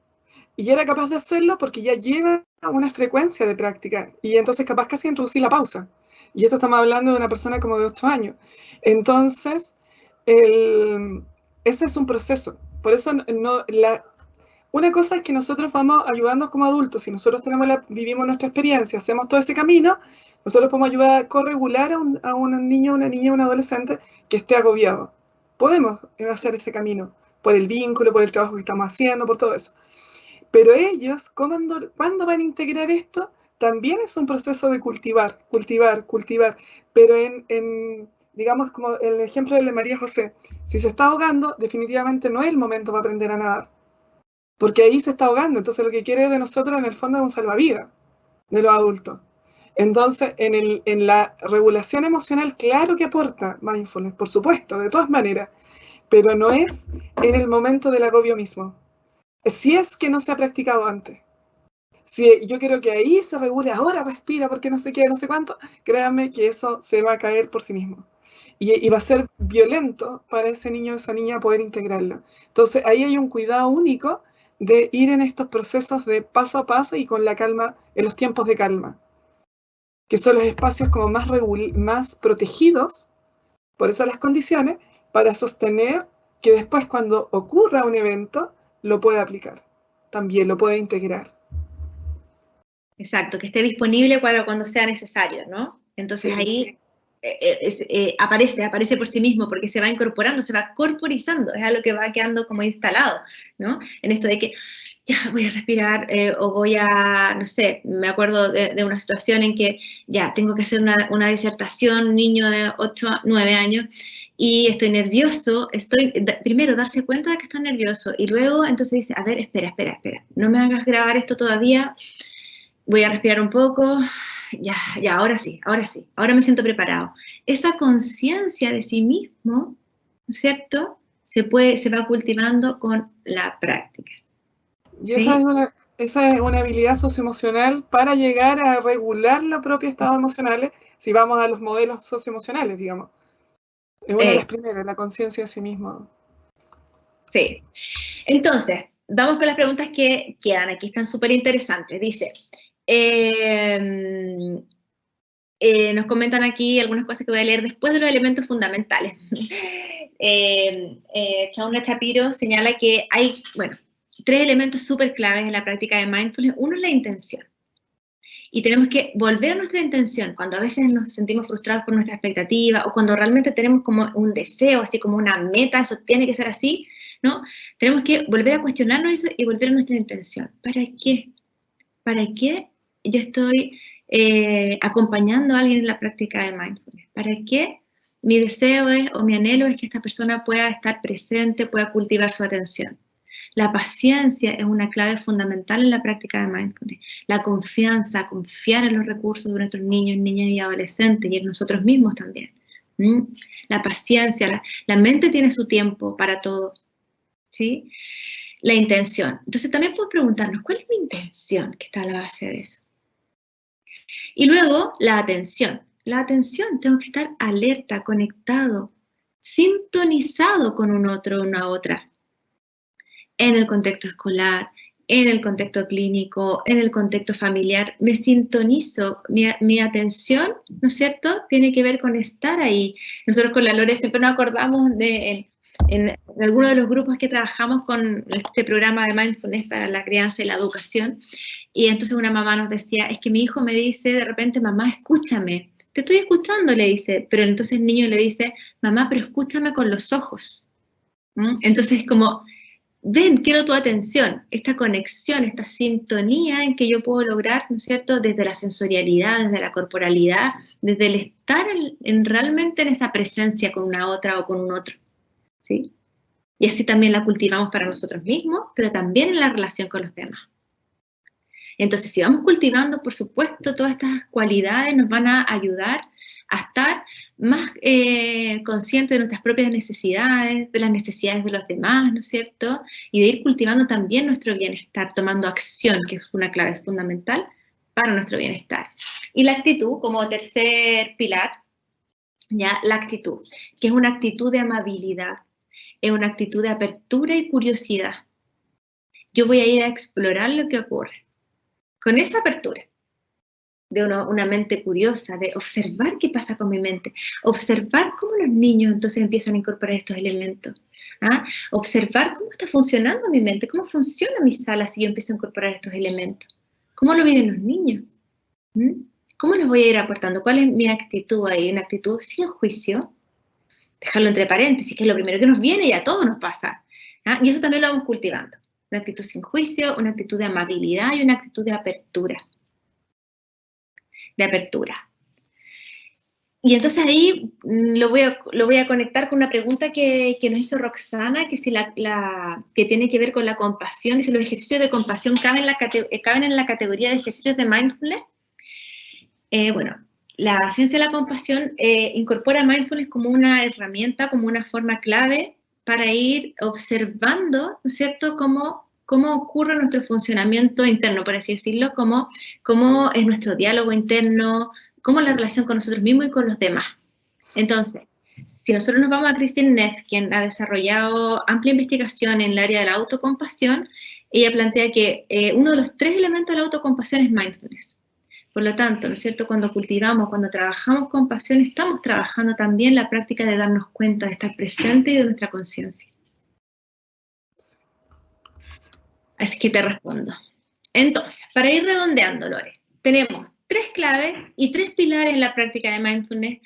Y era capaz de hacerlo porque ya lleva una frecuencia de práctica, y entonces capaz casi de introducir la pausa. Y esto estamos hablando de una persona como de 8 años. Entonces, ese es un proceso. Por eso una cosa es que nosotros vamos ayudando como adultos, si nosotros vivimos nuestra experiencia, hacemos todo ese camino, nosotros podemos ayudar a corregular a un niño, una niña, un adolescente que esté agobiado. Podemos hacer ese camino, por el vínculo, por el trabajo que estamos haciendo, por todo eso. Pero ellos, ¿cuándo van a integrar esto? También es un proceso de cultivar. Pero digamos, como el ejemplo de María José, si se está ahogando, definitivamente no es el momento para aprender a nadar. Porque ahí se está ahogando. Entonces lo que quiere de nosotros en el fondo es un salvavidas de los adultos. Entonces, en la regulación emocional, claro que aporta mindfulness, por supuesto, de todas maneras. Pero no es en el momento del agobio mismo. Si es que no se ha practicado antes. Si yo quiero que ahí se regule, ahora respira porque no sé qué, no sé cuánto, créanme que eso se va a caer por sí mismo. Y va a ser violento para ese niño o esa niña poder integrarlo. Entonces ahí hay un cuidado único de ir en estos procesos de paso a paso y con la calma, en los tiempos de calma, que son los espacios como más protegidos, por eso las condiciones, para sostener que después cuando ocurra un evento, lo puede aplicar, también lo puede integrar. Exacto, que esté disponible para cuando sea necesario, ¿no? Entonces ahí aparece por sí mismo, porque se va incorporando, se va corporizando, es algo que va quedando como instalado, ¿no? En esto de que ya voy a respirar, o voy a, no sé, me acuerdo de una situación en que ya tengo que hacer una disertación, un niño de 8, 9 años, y estoy nervioso, primero darse cuenta de que estoy nervioso, y luego entonces dice, a ver, espera, no me hagas grabar esto todavía, voy a respirar un poco, ya, ahora sí, ahora me siento preparado. Esa conciencia de sí mismo, ¿no es cierto?, se va cultivando con la práctica. Y esa es una habilidad socioemocional para llegar a regular los propios estados emocionales, si vamos a los modelos socioemocionales, digamos. Es una de las primeras, la conciencia de sí mismo. Sí. Entonces, vamos con las preguntas que quedan. Aquí están súper interesantes. Dice, nos comentan aquí algunas cosas que voy a leer después de los elementos fundamentales. Chauna Chapiro señala que hay, 3 elementos súper claves en la práctica de mindfulness. Uno es la intención. Y tenemos que volver a nuestra intención, cuando a veces nos sentimos frustrados por nuestra expectativa, o cuando realmente tenemos como un deseo, así como una meta, eso tiene que ser así, ¿no? Tenemos que volver a cuestionarnos eso y volver a nuestra intención. ¿Para qué? ¿Para qué yo estoy acompañando a alguien en la práctica de mindfulness? ¿Para qué mi deseo es, o mi anhelo es que esta persona pueda estar presente, pueda cultivar su atención? La paciencia es una clave fundamental en la práctica de mindfulness. La confianza, confiar en los recursos de nuestros niños, niñas y adolescentes y en nosotros mismos también. La paciencia, la mente tiene su tiempo para todo, ¿sí? La intención. Entonces también podemos preguntarnos, ¿cuál es mi intención que está a la base de eso? Y luego, la atención. La atención, tengo que estar alerta, conectado, sintonizado con un otro o una otra. En el contexto escolar, en el contexto clínico, en el contexto familiar, me sintonizo, mi atención, ¿no es cierto?, tiene que ver con estar ahí. Nosotros con la Lore siempre nos acordamos en algunos de los grupos que trabajamos con este programa de Mindfulness para la crianza y la educación, y entonces una mamá nos decía, es que mi hijo me dice de repente, mamá, escúchame, te estoy escuchando, le dice, pero entonces el niño le dice, mamá, pero escúchame con los ojos. Entonces es como, ven, quiero tu atención, esta conexión, esta sintonía en que yo puedo lograr, ¿no es cierto?, desde la sensorialidad, desde la corporalidad, desde el estar realmente en esa presencia con una otra o con un otro, ¿sí? Y así también la cultivamos para nosotros mismos, pero también en la relación con los demás. Entonces, si vamos cultivando, por supuesto, todas estas cualidades nos van a ayudar a estar más conscientes de nuestras propias necesidades, de las necesidades de los demás, ¿no es cierto? Y de ir cultivando también nuestro bienestar, tomando acción, que es una clave fundamental para nuestro bienestar. Y la actitud, como tercer pilar, ya, la actitud, que es una actitud de amabilidad, es una actitud de apertura y curiosidad. Yo voy a ir a explorar lo que ocurre. Con esa apertura de una mente curiosa, de observar qué pasa con mi mente, observar cómo los niños entonces empiezan a incorporar estos elementos, observar cómo está funcionando mi mente, cómo funciona mi sala si yo empiezo a incorporar estos elementos, cómo lo viven los niños, cómo los voy a ir aportando, cuál es mi actitud ahí, una actitud sin juicio, dejarlo entre paréntesis, que es lo primero que nos viene y a todos nos pasa, y eso también lo vamos cultivando. Una actitud sin juicio, una actitud de amabilidad y una actitud de apertura. De apertura. Y entonces ahí lo voy a conectar con una pregunta que nos hizo Roxana, que, que tiene que ver con la compasión. Dice, ¿los ejercicios de compasión caben en la categoría de ejercicios de mindfulness? Bueno, la ciencia de la compasión incorpora mindfulness como una herramienta, como una forma clave para ir observando, ¿no es cierto?, cómo ocurre nuestro funcionamiento interno, por así decirlo, cómo es nuestro diálogo interno, cómo es la relación con nosotros mismos y con los demás. Entonces, si nosotros nos vamos a Kristin Neff, quien ha desarrollado amplia investigación en el área de la autocompasión, ella plantea que uno de los 3 elementos de la autocompasión es mindfulness. Por lo tanto, ¿no es cierto?, cuando cultivamos, cuando trabajamos con pasión, estamos trabajando también la práctica de darnos cuenta, de estar presente y de nuestra conciencia. Así que te respondo. Entonces, para ir redondeando, Lore, tenemos 3 claves y 3 pilares en la práctica de mindfulness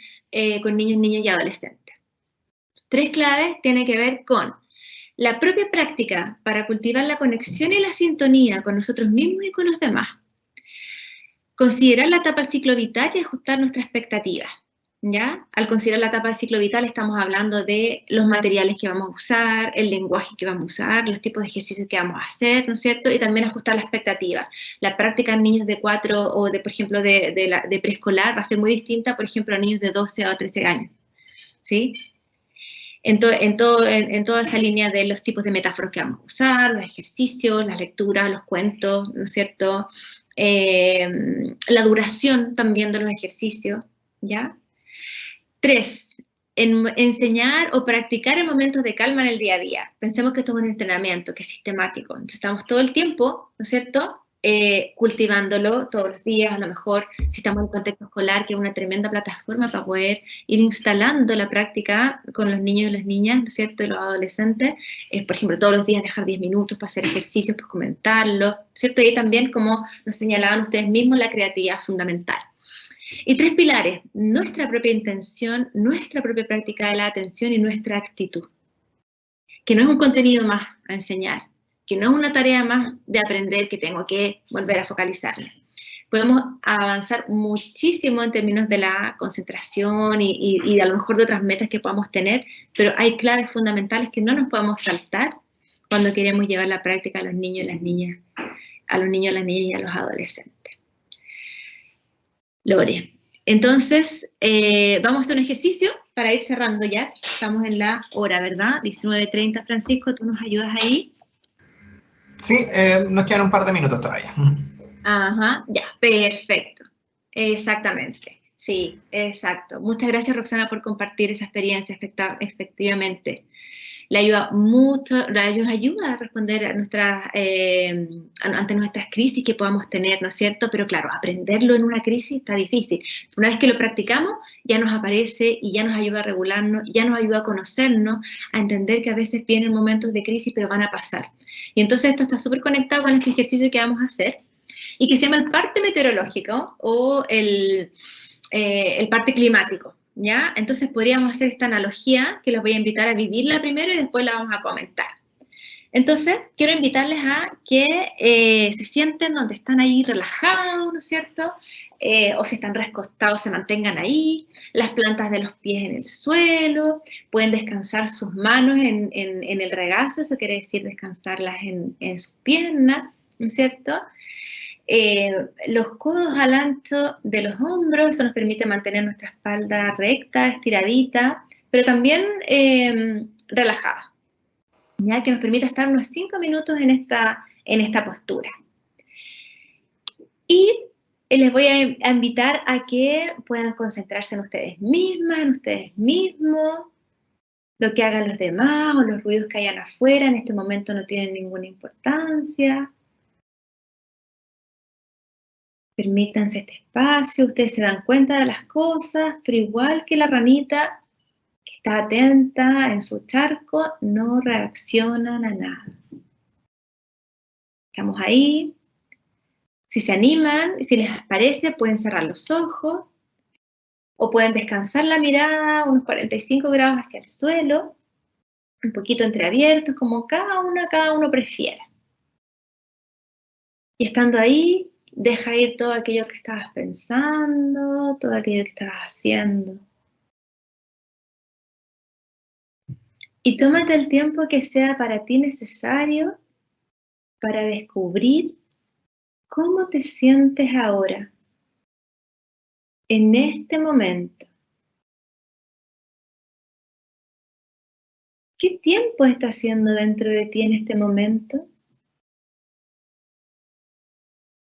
con niños, niñas y adolescentes. 3 claves tienen que ver con la propia práctica para cultivar la conexión y la sintonía con nosotros mismos y con los demás. Considerar la etapa del ciclo vital y ajustar nuestras expectativas, ¿ya? Al considerar la etapa del ciclo vital estamos hablando de los materiales que vamos a usar, el lenguaje que vamos a usar, los tipos de ejercicios que vamos a hacer, ¿no es cierto? Y también ajustar la expectativa. La práctica en niños de 4 o, por ejemplo, de preescolar va a ser muy distinta, por ejemplo, a niños de 12 o 13 años, ¿sí? En toda esa línea de los tipos de metáforas que vamos a usar, los ejercicios, las lecturas, los cuentos, ¿no es cierto? La duración también de los ejercicios, ¿ya? 3, enseñar o practicar en momentos de calma en el día a día. Pensemos que esto es un entrenamiento que es sistemático. Entonces estamos todo el tiempo, ¿no es cierto?, cultivándolo todos los días, a lo mejor si estamos en contexto escolar, que es una tremenda plataforma para poder ir instalando la práctica con los niños y las niñas, ¿no es cierto?, y los adolescentes, por ejemplo, todos los días dejar 10 minutos para hacer ejercicios, para comentarlo, ¿no es cierto? Y también, como nos señalaban ustedes mismos, la creatividad fundamental. Y 3 pilares: nuestra propia intención, nuestra propia práctica de la atención y nuestra actitud. Que no es un contenido más a enseñar, que no es una tarea más de aprender que tengo que volver a focalizarme. Podemos avanzar muchísimo en términos de la concentración y a lo mejor de otras metas que podamos tener, pero hay claves fundamentales que no nos podemos saltar cuando queremos llevar la práctica a los niños y las niñas, a los niños, las niñas y a los adolescentes. Lore. Entonces, vamos a hacer un ejercicio para ir cerrando ya. Estamos en la hora, ¿verdad? 19:30, Francisco, ¿tú nos ayudas ahí? Sí, nos quedan un par de minutos todavía. Ajá, ya, perfecto. Exactamente. Sí, exacto. Muchas gracias, Roxana, por compartir esa experiencia, efectivamente. Le ayuda mucho, nos ayuda a responder a ante nuestras crisis que podamos tener, ¿no es cierto? Pero claro, aprenderlo en una crisis está difícil. Una vez que lo practicamos, ya nos aparece y ya nos ayuda a regularnos, ya nos ayuda a conocernos, a entender que a veces vienen momentos de crisis, pero van a pasar. Y entonces esto está súper conectado con este ejercicio que vamos a hacer, y que se llama el parte meteorológico o el parte climático. ¿Ya? Entonces podríamos hacer esta analogía, que los voy a invitar a vivirla primero y después la vamos a comentar. Entonces, quiero invitarles a que se sienten donde están ahí relajados, ¿no es cierto? O si están recostados, se mantengan ahí, las plantas de los pies en el suelo, pueden descansar sus manos en el regazo, eso quiere decir descansarlas en sus piernas, ¿no es cierto? Los codos al ancho de los hombros, eso nos permite mantener nuestra espalda recta, estiradita, pero también relajada, ya que nos permite estar unos 5 minutos en esta postura. Y les voy a invitar a que puedan concentrarse en ustedes mismas, en ustedes mismos. Lo que hagan los demás o los ruidos que hayan afuera en este momento no tienen ninguna importancia. Permítanse este espacio, ustedes se dan cuenta de las cosas, pero igual que la ranita que está atenta en su charco, no reaccionan a nada. Estamos ahí. Si se animan, si les parece, pueden cerrar los ojos o pueden descansar la mirada unos 45 grados hacia el suelo, un poquito entreabiertos, como cada uno prefiera. Y estando ahí, deja ir todo aquello que estabas pensando, todo aquello que estabas haciendo. Y tómate el tiempo que sea para ti necesario para descubrir cómo te sientes ahora, en este momento. ¿Qué tiempo está haciendo dentro de ti en este momento?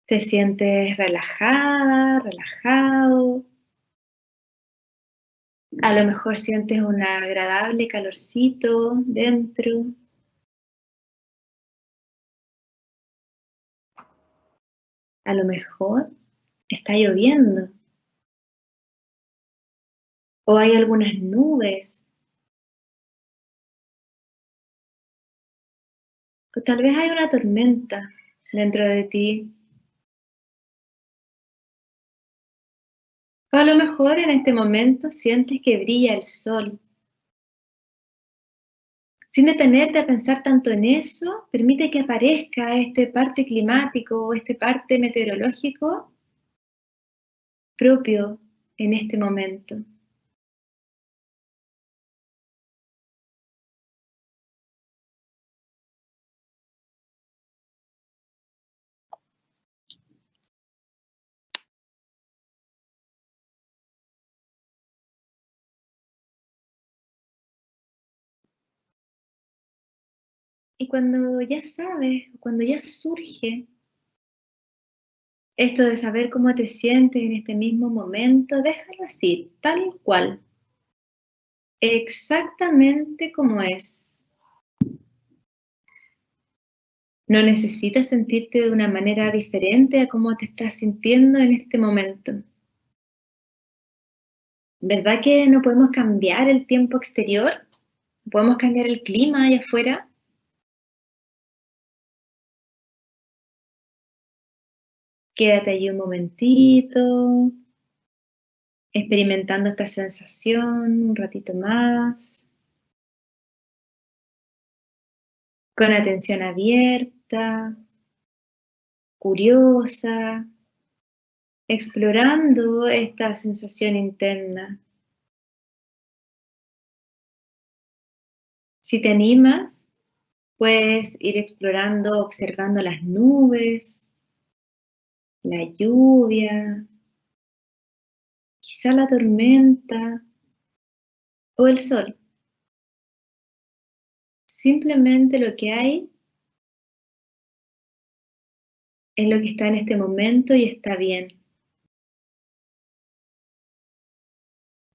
¿Te sientes relajada, relajado? A lo mejor sientes un agradable calorcito dentro. A lo mejor está lloviendo. O hay algunas nubes. O tal vez hay una tormenta dentro de ti. O a lo mejor en este momento sientes que brilla el sol. Sin detenerte a pensar tanto en eso, permite que aparezca este parte climático o este parte meteorológico propio en este momento. Y cuando ya sabes, cuando ya surge esto de saber cómo te sientes en este mismo momento, déjalo así, tal cual, exactamente como es. No necesitas sentirte de una manera diferente a cómo te estás sintiendo en este momento. ¿Verdad que no podemos cambiar el tiempo exterior? ¿No podemos cambiar el clima allá afuera? Quédate allí un momentito, experimentando esta sensación un ratito más, con atención abierta, curiosa, explorando esta sensación interna. Si te animas, puedes ir explorando, observando las nubes, la lluvia, quizá la tormenta o el sol. Simplemente lo que hay es lo que está en este momento y está bien.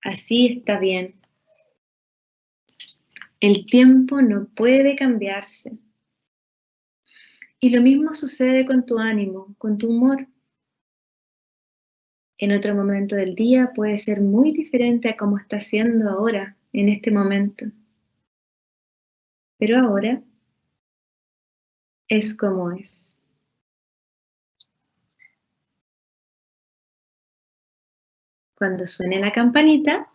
Así está bien. El tiempo no puede cambiarse. Y lo mismo sucede con tu ánimo, con tu humor. En otro momento del día puede ser muy diferente a como está siendo ahora, en este momento. Pero ahora es como es. Cuando suene la campanita,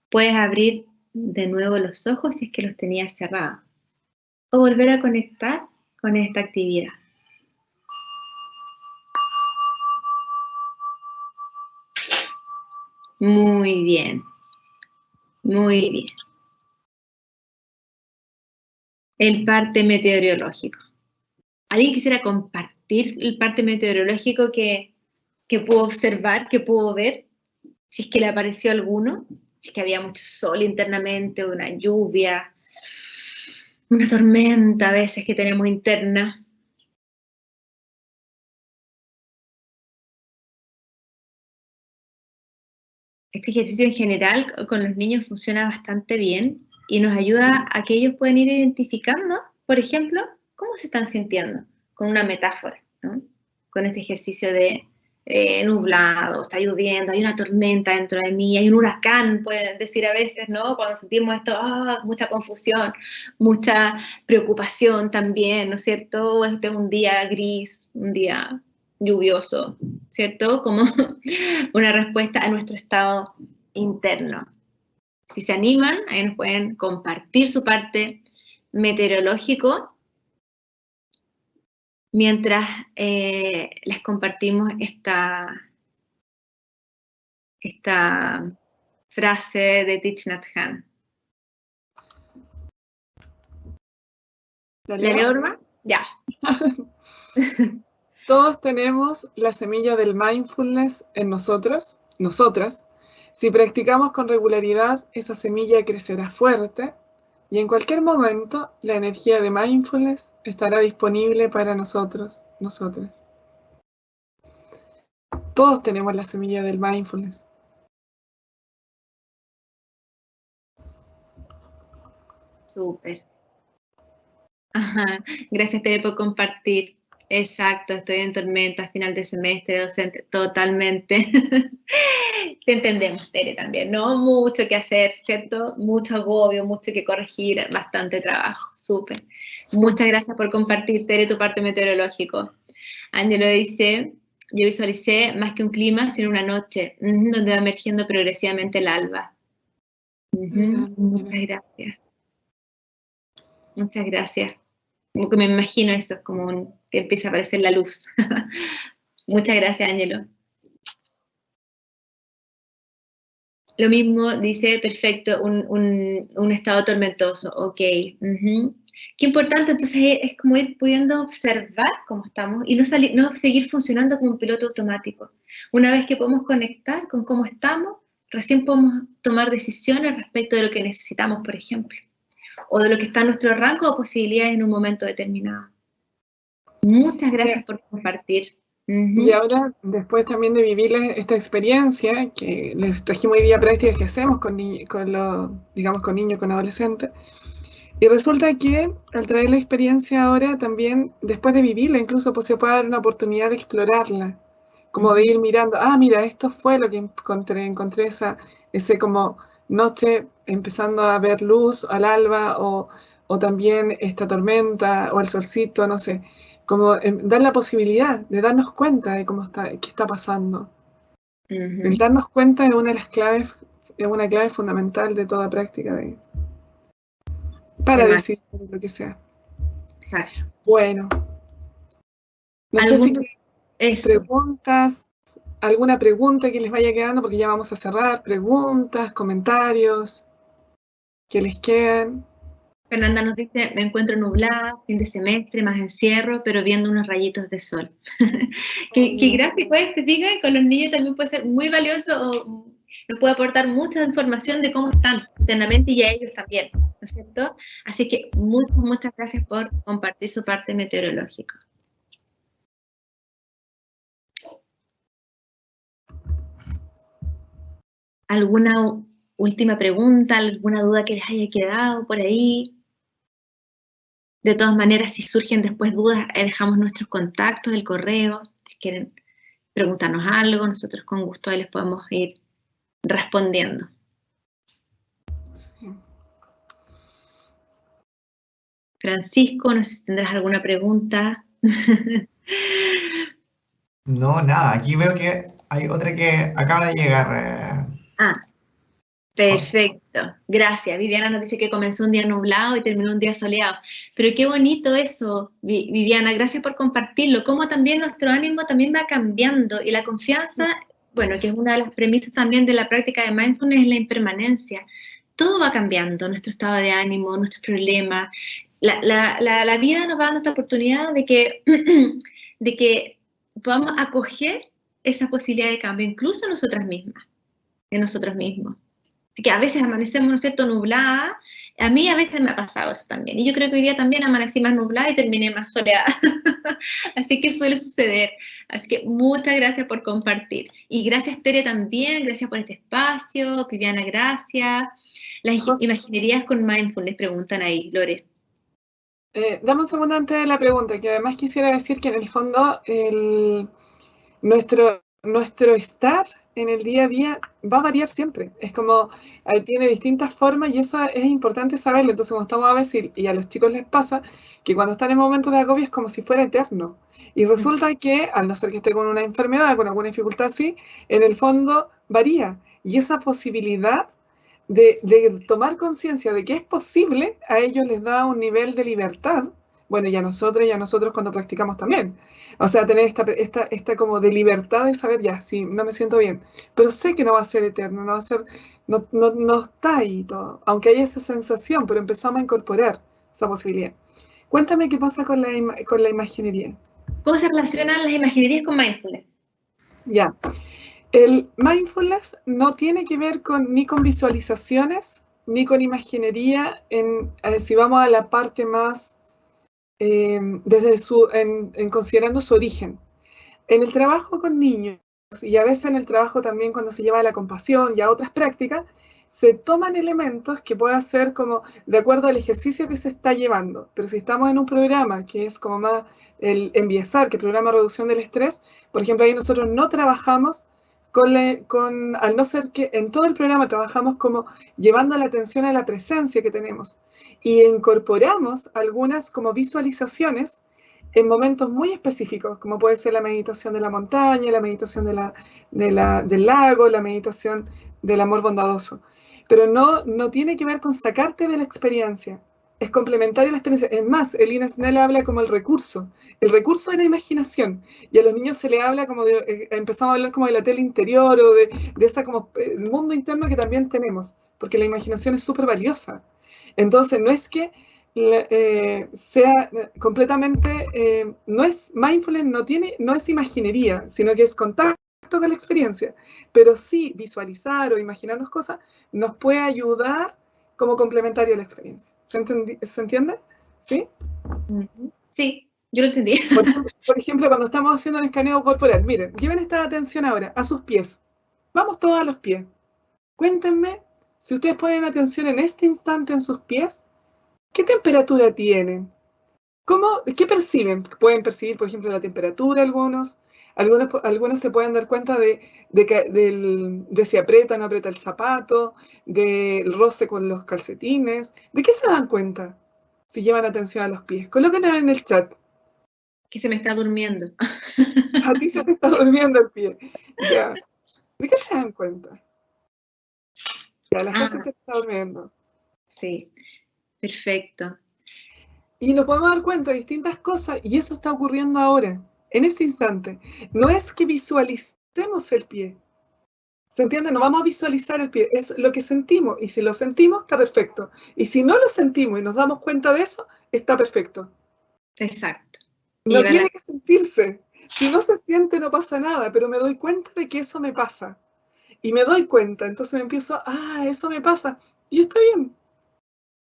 puedes abrir de nuevo los ojos si es que los tenías cerrados, o volver a conectar con esta actividad. Muy bien, muy bien. El parte meteorológico. ¿Alguien quisiera compartir el parte meteorológico que pudo observar, que pudo ver? Si es que le apareció alguno, si es que había mucho sol internamente, una lluvia, una tormenta a veces que tenemos interna. Este ejercicio en general con los niños funciona bastante bien y nos ayuda a que ellos puedan ir identificando, por ejemplo, cómo se están sintiendo, con una metáfora, ¿no? Con este ejercicio de nublado, está lloviendo, hay una tormenta dentro de mí, hay un huracán, pueden decir a veces, ¿no? Cuando sentimos esto, mucha confusión, mucha preocupación también, ¿no es cierto? Este es un día gris, un día lluvioso, ¿cierto? Como una respuesta a nuestro estado interno. Si se animan, ahí nos pueden compartir su parte meteorológico mientras les compartimos esta frase de Thich Nhat Hanh. ¿La leo, Norma? Ya. Todos tenemos la semilla del mindfulness en nosotros, nosotras. Si practicamos con regularidad, esa semilla crecerá fuerte y en cualquier momento la energía de mindfulness estará disponible para nosotros, nosotras. Todos tenemos la semilla del mindfulness. Súper. Ajá. Gracias, Tere, por compartir. Exacto, estoy en tormenta, final de semestre, docente, totalmente. Te entendemos, Tere, también, ¿no? Mucho que hacer, ¿cierto? Mucho agobio, mucho que corregir, bastante trabajo, súper. Sí. Muchas gracias por compartir, Tere, tu parte meteorológico. Ángelo dice, yo visualicé más que un clima, sino una noche, donde va emergiendo progresivamente el alba. Muchas gracias. Muchas gracias. Como que me imagino eso, como que empieza a aparecer la luz. Muchas gracias, Ángelo. Lo mismo dice, perfecto, un estado tormentoso, ok. Qué importante, entonces, es como ir pudiendo observar cómo estamos y no seguir funcionando como un piloto automático. Una vez que podemos conectar con cómo estamos, recién podemos tomar decisiones respecto de lo que necesitamos, por ejemplo, o de lo que está en nuestro rango de posibilidades en un momento determinado. Muchas gracias por compartir. Y ahora, después también de vivir esta experiencia, que les trajimos hoy día prácticas que hacemos con niños, con adolescentes, Y resulta que al traer la experiencia ahora también, después de vivirla, incluso pues se puede dar una oportunidad de explorarla, como de ir mirando, mira, esto fue lo que encontré ese como noche empezando a ver luz al alba, o también esta tormenta, o el solcito, no sé, como dar la posibilidad de darnos cuenta de qué está pasando. El darnos cuenta es una de las claves, es una clave fundamental de toda práctica para decidir lo que sea. Claro. Bueno, no sé si preguntas, alguna pregunta que les vaya quedando, porque ya vamos a cerrar, preguntas, comentarios que les quedan. Fernanda nos dice, me encuentro nublada, fin de semestre, más encierro, pero viendo unos rayitos de sol. ¿Qué gráfico es? ¿Te fijas? Con los niños también puede ser muy valioso, o nos puede aportar mucha información de cómo están internamente y a ellos también, ¿no es cierto? Así que muchas gracias por compartir su parte meteorológica. ¿Alguna última pregunta, alguna duda que les haya quedado por ahí? De todas maneras, si surgen después dudas, dejamos nuestros contactos, el correo, si quieren preguntarnos algo, nosotros con gusto les podemos ir respondiendo. Sí. Francisco, no sé si tendrás alguna pregunta. No, nada, aquí veo que hay otra que acaba de llegar. Perfecto, gracias. Viviana nos dice que comenzó un día nublado y terminó un día soleado. Pero qué bonito eso, Viviana, gracias por compartirlo. Cómo también nuestro ánimo también va cambiando y la confianza, bueno, que es una de las premisas también de la práctica de mindfulness, es la impermanencia. Todo va cambiando, nuestro estado de ánimo, nuestros problemas. La vida nos va dando esta oportunidad de que podamos acoger esa posibilidad de cambio, incluso nosotras mismas, de nosotros mismos. Así que a veces amanecemos, ¿no es cierto?, nublada. A mí a veces me ha pasado eso también. Y yo creo que hoy día también amanecí más nublada y terminé más soleada. Así que suele suceder. Así que muchas gracias por compartir. Y gracias, Tere, también. Gracias por este espacio. Viviana, gracias. Las imaginerías con mindfulness, preguntan ahí, Lore. Dame un segundo antes de la pregunta, que además quisiera decir que en el fondo nuestro estar en el día a día va a variar siempre. Es como, tiene distintas formas y eso es importante saberlo. Entonces, cuando estamos a veces, y a los chicos les pasa, que cuando están en momentos de agobio es como si fuera eterno. Y resulta que, al no ser que esté con una enfermedad, con alguna dificultad así, en el fondo varía. Y esa posibilidad de tomar conciencia de que es posible, a ellos les da un nivel de libertad. Bueno, y a nosotros cuando practicamos también. O sea, tener esta como de libertad de saber, ya, sí, no me siento bien, pero sé que no va a ser eterno, no va a ser, no está ahí todo, aunque haya esa sensación, pero empezamos a incorporar esa posibilidad. Cuéntame qué pasa con la imaginería. ¿Cómo se relacionan las imaginerías con mindfulness? Ya. El mindfulness no tiene que ver ni con visualizaciones, ni con imaginería, si vamos a la parte más considerando su origen. En el trabajo con niños, y a veces en el trabajo también cuando se lleva a la compasión y a otras prácticas, se toman elementos que pueden ser como de acuerdo al ejercicio que se está llevando. Pero si estamos en un programa que es como más el MBSR, que es el programa de reducción del estrés, por ejemplo, ahí nosotros no trabajamos al no ser que en todo el programa trabajamos como llevando la atención a la presencia que tenemos y incorporamos algunas como visualizaciones en momentos muy específicos, como puede ser la meditación de la montaña, la meditación del lago, la meditación del amor bondadoso. Pero no tiene que ver con sacarte de la experiencia. Es complementario a la experiencia. Es más, Elina Snell habla como el recurso de la imaginación. Y a los niños se le habla como empezamos a hablar como de la tele interior o de esa como el mundo interno que también tenemos, porque la imaginación es súper valiosa. Entonces, no es que sea completamente, no es mindfulness, no es imaginería, sino que es contacto con la experiencia. Pero sí, visualizar o imaginarnos cosas nos puede ayudar como complementario a la experiencia. ¿Se entiende? ¿Sí? Sí, yo lo entendí. Por ejemplo, cuando estamos haciendo el escaneo corporal, miren, lleven esta atención ahora a sus pies. Vamos todos a los pies. Cuéntenme, si ustedes ponen atención en este instante en sus pies, ¿Qué temperatura tienen? ¿Qué perciben? Pueden percibir, por ejemplo, la temperatura algunos se pueden dar cuenta de si aprieta o no aprieta el zapato, del roce con los calcetines. ¿De qué se dan cuenta si llevan atención a los pies? Colóquenlo en el chat. Que se me está durmiendo. A ti se te está durmiendo el pie. Ya. ¿De qué se dan cuenta? Ya, la José se está durmiendo. Sí, perfecto. Y nos podemos dar cuenta de distintas cosas y eso está ocurriendo ahora, en este instante. No es que visualicemos el pie. ¿Se entiende? No vamos a visualizar el pie, es lo que sentimos. Y si lo sentimos, está perfecto. Y si no lo sentimos y nos damos cuenta de eso, está perfecto. Exacto. No tiene que sentirse. Si no se siente, no pasa nada, pero me doy cuenta de que eso me pasa. Y me doy cuenta, entonces me empiezo, eso me pasa. Y está bien.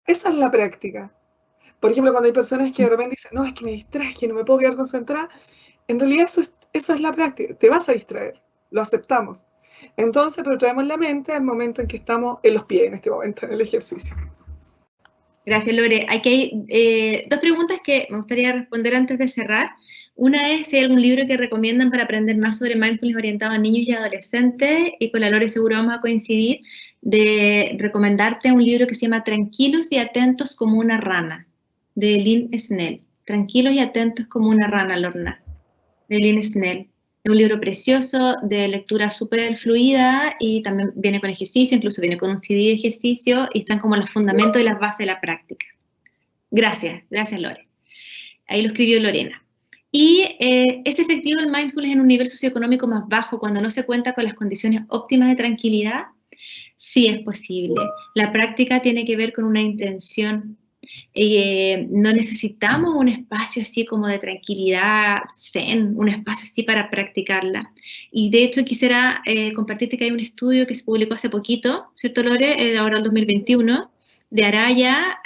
Esa es la práctica. Por ejemplo, cuando hay personas que de repente dicen, no, es que me distraje, no me puedo quedar concentrada, en realidad eso es la práctica, te vas a distraer, lo aceptamos. Entonces, pero traemos la mente al momento en que estamos en los pies, en este momento, en el ejercicio. Gracias, Lore. Aquí hay dos preguntas que me gustaría responder antes de cerrar. Una es si hay algún libro que recomiendan para aprender más sobre mindfulness orientado a niños y adolescentes, y con la Lore seguro vamos a coincidir, de recomendarte un libro que se llama Tranquilos y atentos como una rana, de Lynn Snell. Tranquilos y atentos como una rana, Lorna, de Lynn Snell. Es un libro precioso, de lectura súper fluida y también viene con ejercicio, incluso viene con un CD de ejercicio y están como los fundamentos y las bases de la práctica. Gracias Lore. Ahí lo escribió Lorena. Y ¿es efectivo el mindfulness en un nivel socioeconómico más bajo cuando no se cuenta con las condiciones óptimas de tranquilidad? Sí es posible. La práctica tiene que ver con una intención. No necesitamos un espacio así como de tranquilidad, zen, un espacio así para practicarla. Y de hecho quisiera compartirte que hay un estudio que se publicó hace poquito, ¿cierto, Lore? Ahora el 2021, de Araya,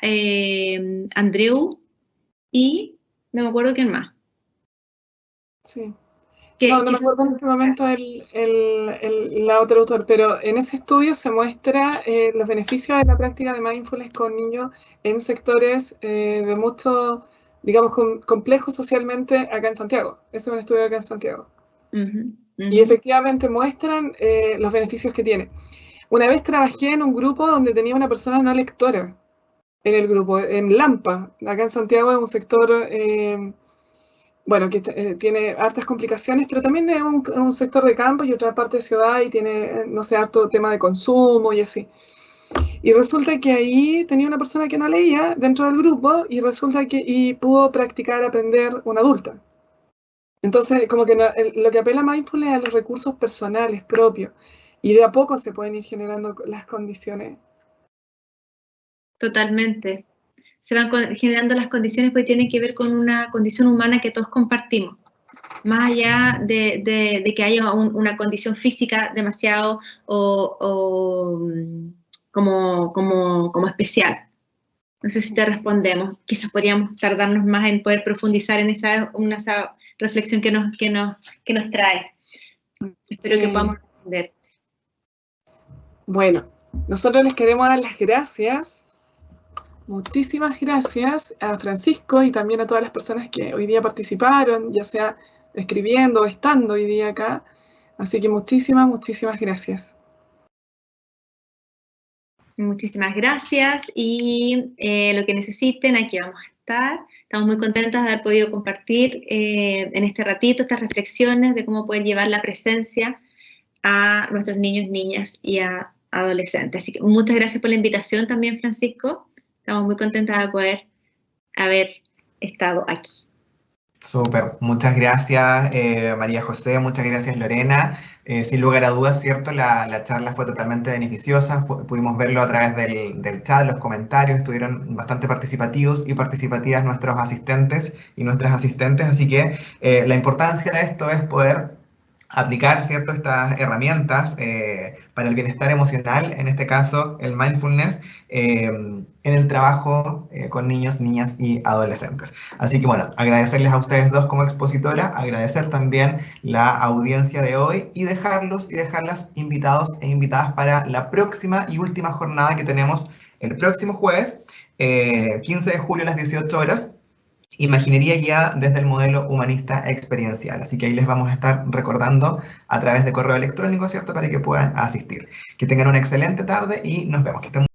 Andreu y no me acuerdo quién más. Sí. No me acuerdo en este momento el otro autor, pero en ese estudio se muestra los beneficios de la práctica de mindfulness con niños en sectores de mucho, digamos, complejos socialmente acá en Santiago. Ese es un estudio acá en Santiago. Y efectivamente muestran los beneficios que tiene. Una vez trabajé en un grupo donde tenía una persona no lectora en el grupo, en Lampa. Acá en Santiago es un sector... bueno, que tiene hartas complicaciones, pero también es un sector de campo y otra parte de ciudad y tiene, no sé, harto tema de consumo y así. Y resulta que ahí tenía una persona que no leía dentro del grupo y resulta que pudo practicar, aprender una adulta. Entonces, como que lo que apela a mindfulness es a los recursos personales propios y de a poco se pueden ir generando las condiciones. Totalmente. Se van generando las condiciones porque tienen que ver con una condición humana que todos compartimos. Más allá de que haya una condición física demasiado como especial. No sé si te respondemos. Quizás podríamos tardarnos más en poder profundizar en esa reflexión que nos trae. Espero que podamos responder. Bueno, nosotros les queremos dar las gracias. Muchísimas gracias a Francisco y también a todas las personas que hoy día participaron, ya sea escribiendo o estando hoy día acá. Así que muchísimas gracias. Muchísimas gracias y lo que necesiten, aquí vamos a estar. Estamos muy contentas de haber podido compartir en este ratito estas reflexiones de cómo poder llevar la presencia a nuestros niños, niñas y a adolescentes. Así que muchas gracias por la invitación también, Francisco. Estamos muy contentas de poder haber estado aquí. Súper, muchas gracias María José, muchas gracias Lorena. Sin lugar a dudas, ¿cierto? La charla fue totalmente beneficiosa, pudimos verlo a través del chat, los comentarios, estuvieron bastante participativos y participativas nuestros asistentes y nuestras asistentes, así que la importancia de esto es poder aplicar, ¿cierto?, estas herramientas para el bienestar emocional, en este caso el mindfulness, en el trabajo con niños, niñas y adolescentes. Así que bueno, agradecerles a ustedes dos como expositora, agradecer también la audiencia de hoy y dejarlos y dejarlas invitados e invitadas para la próxima y última jornada que tenemos el próximo jueves, 15 de julio a las 18 horas. Imaginería guiada desde el modelo humanista experiencial. Así que ahí les vamos a estar recordando a través de correo electrónico, ¿cierto?, para que puedan asistir. Que tengan una excelente tarde y nos vemos. Que estén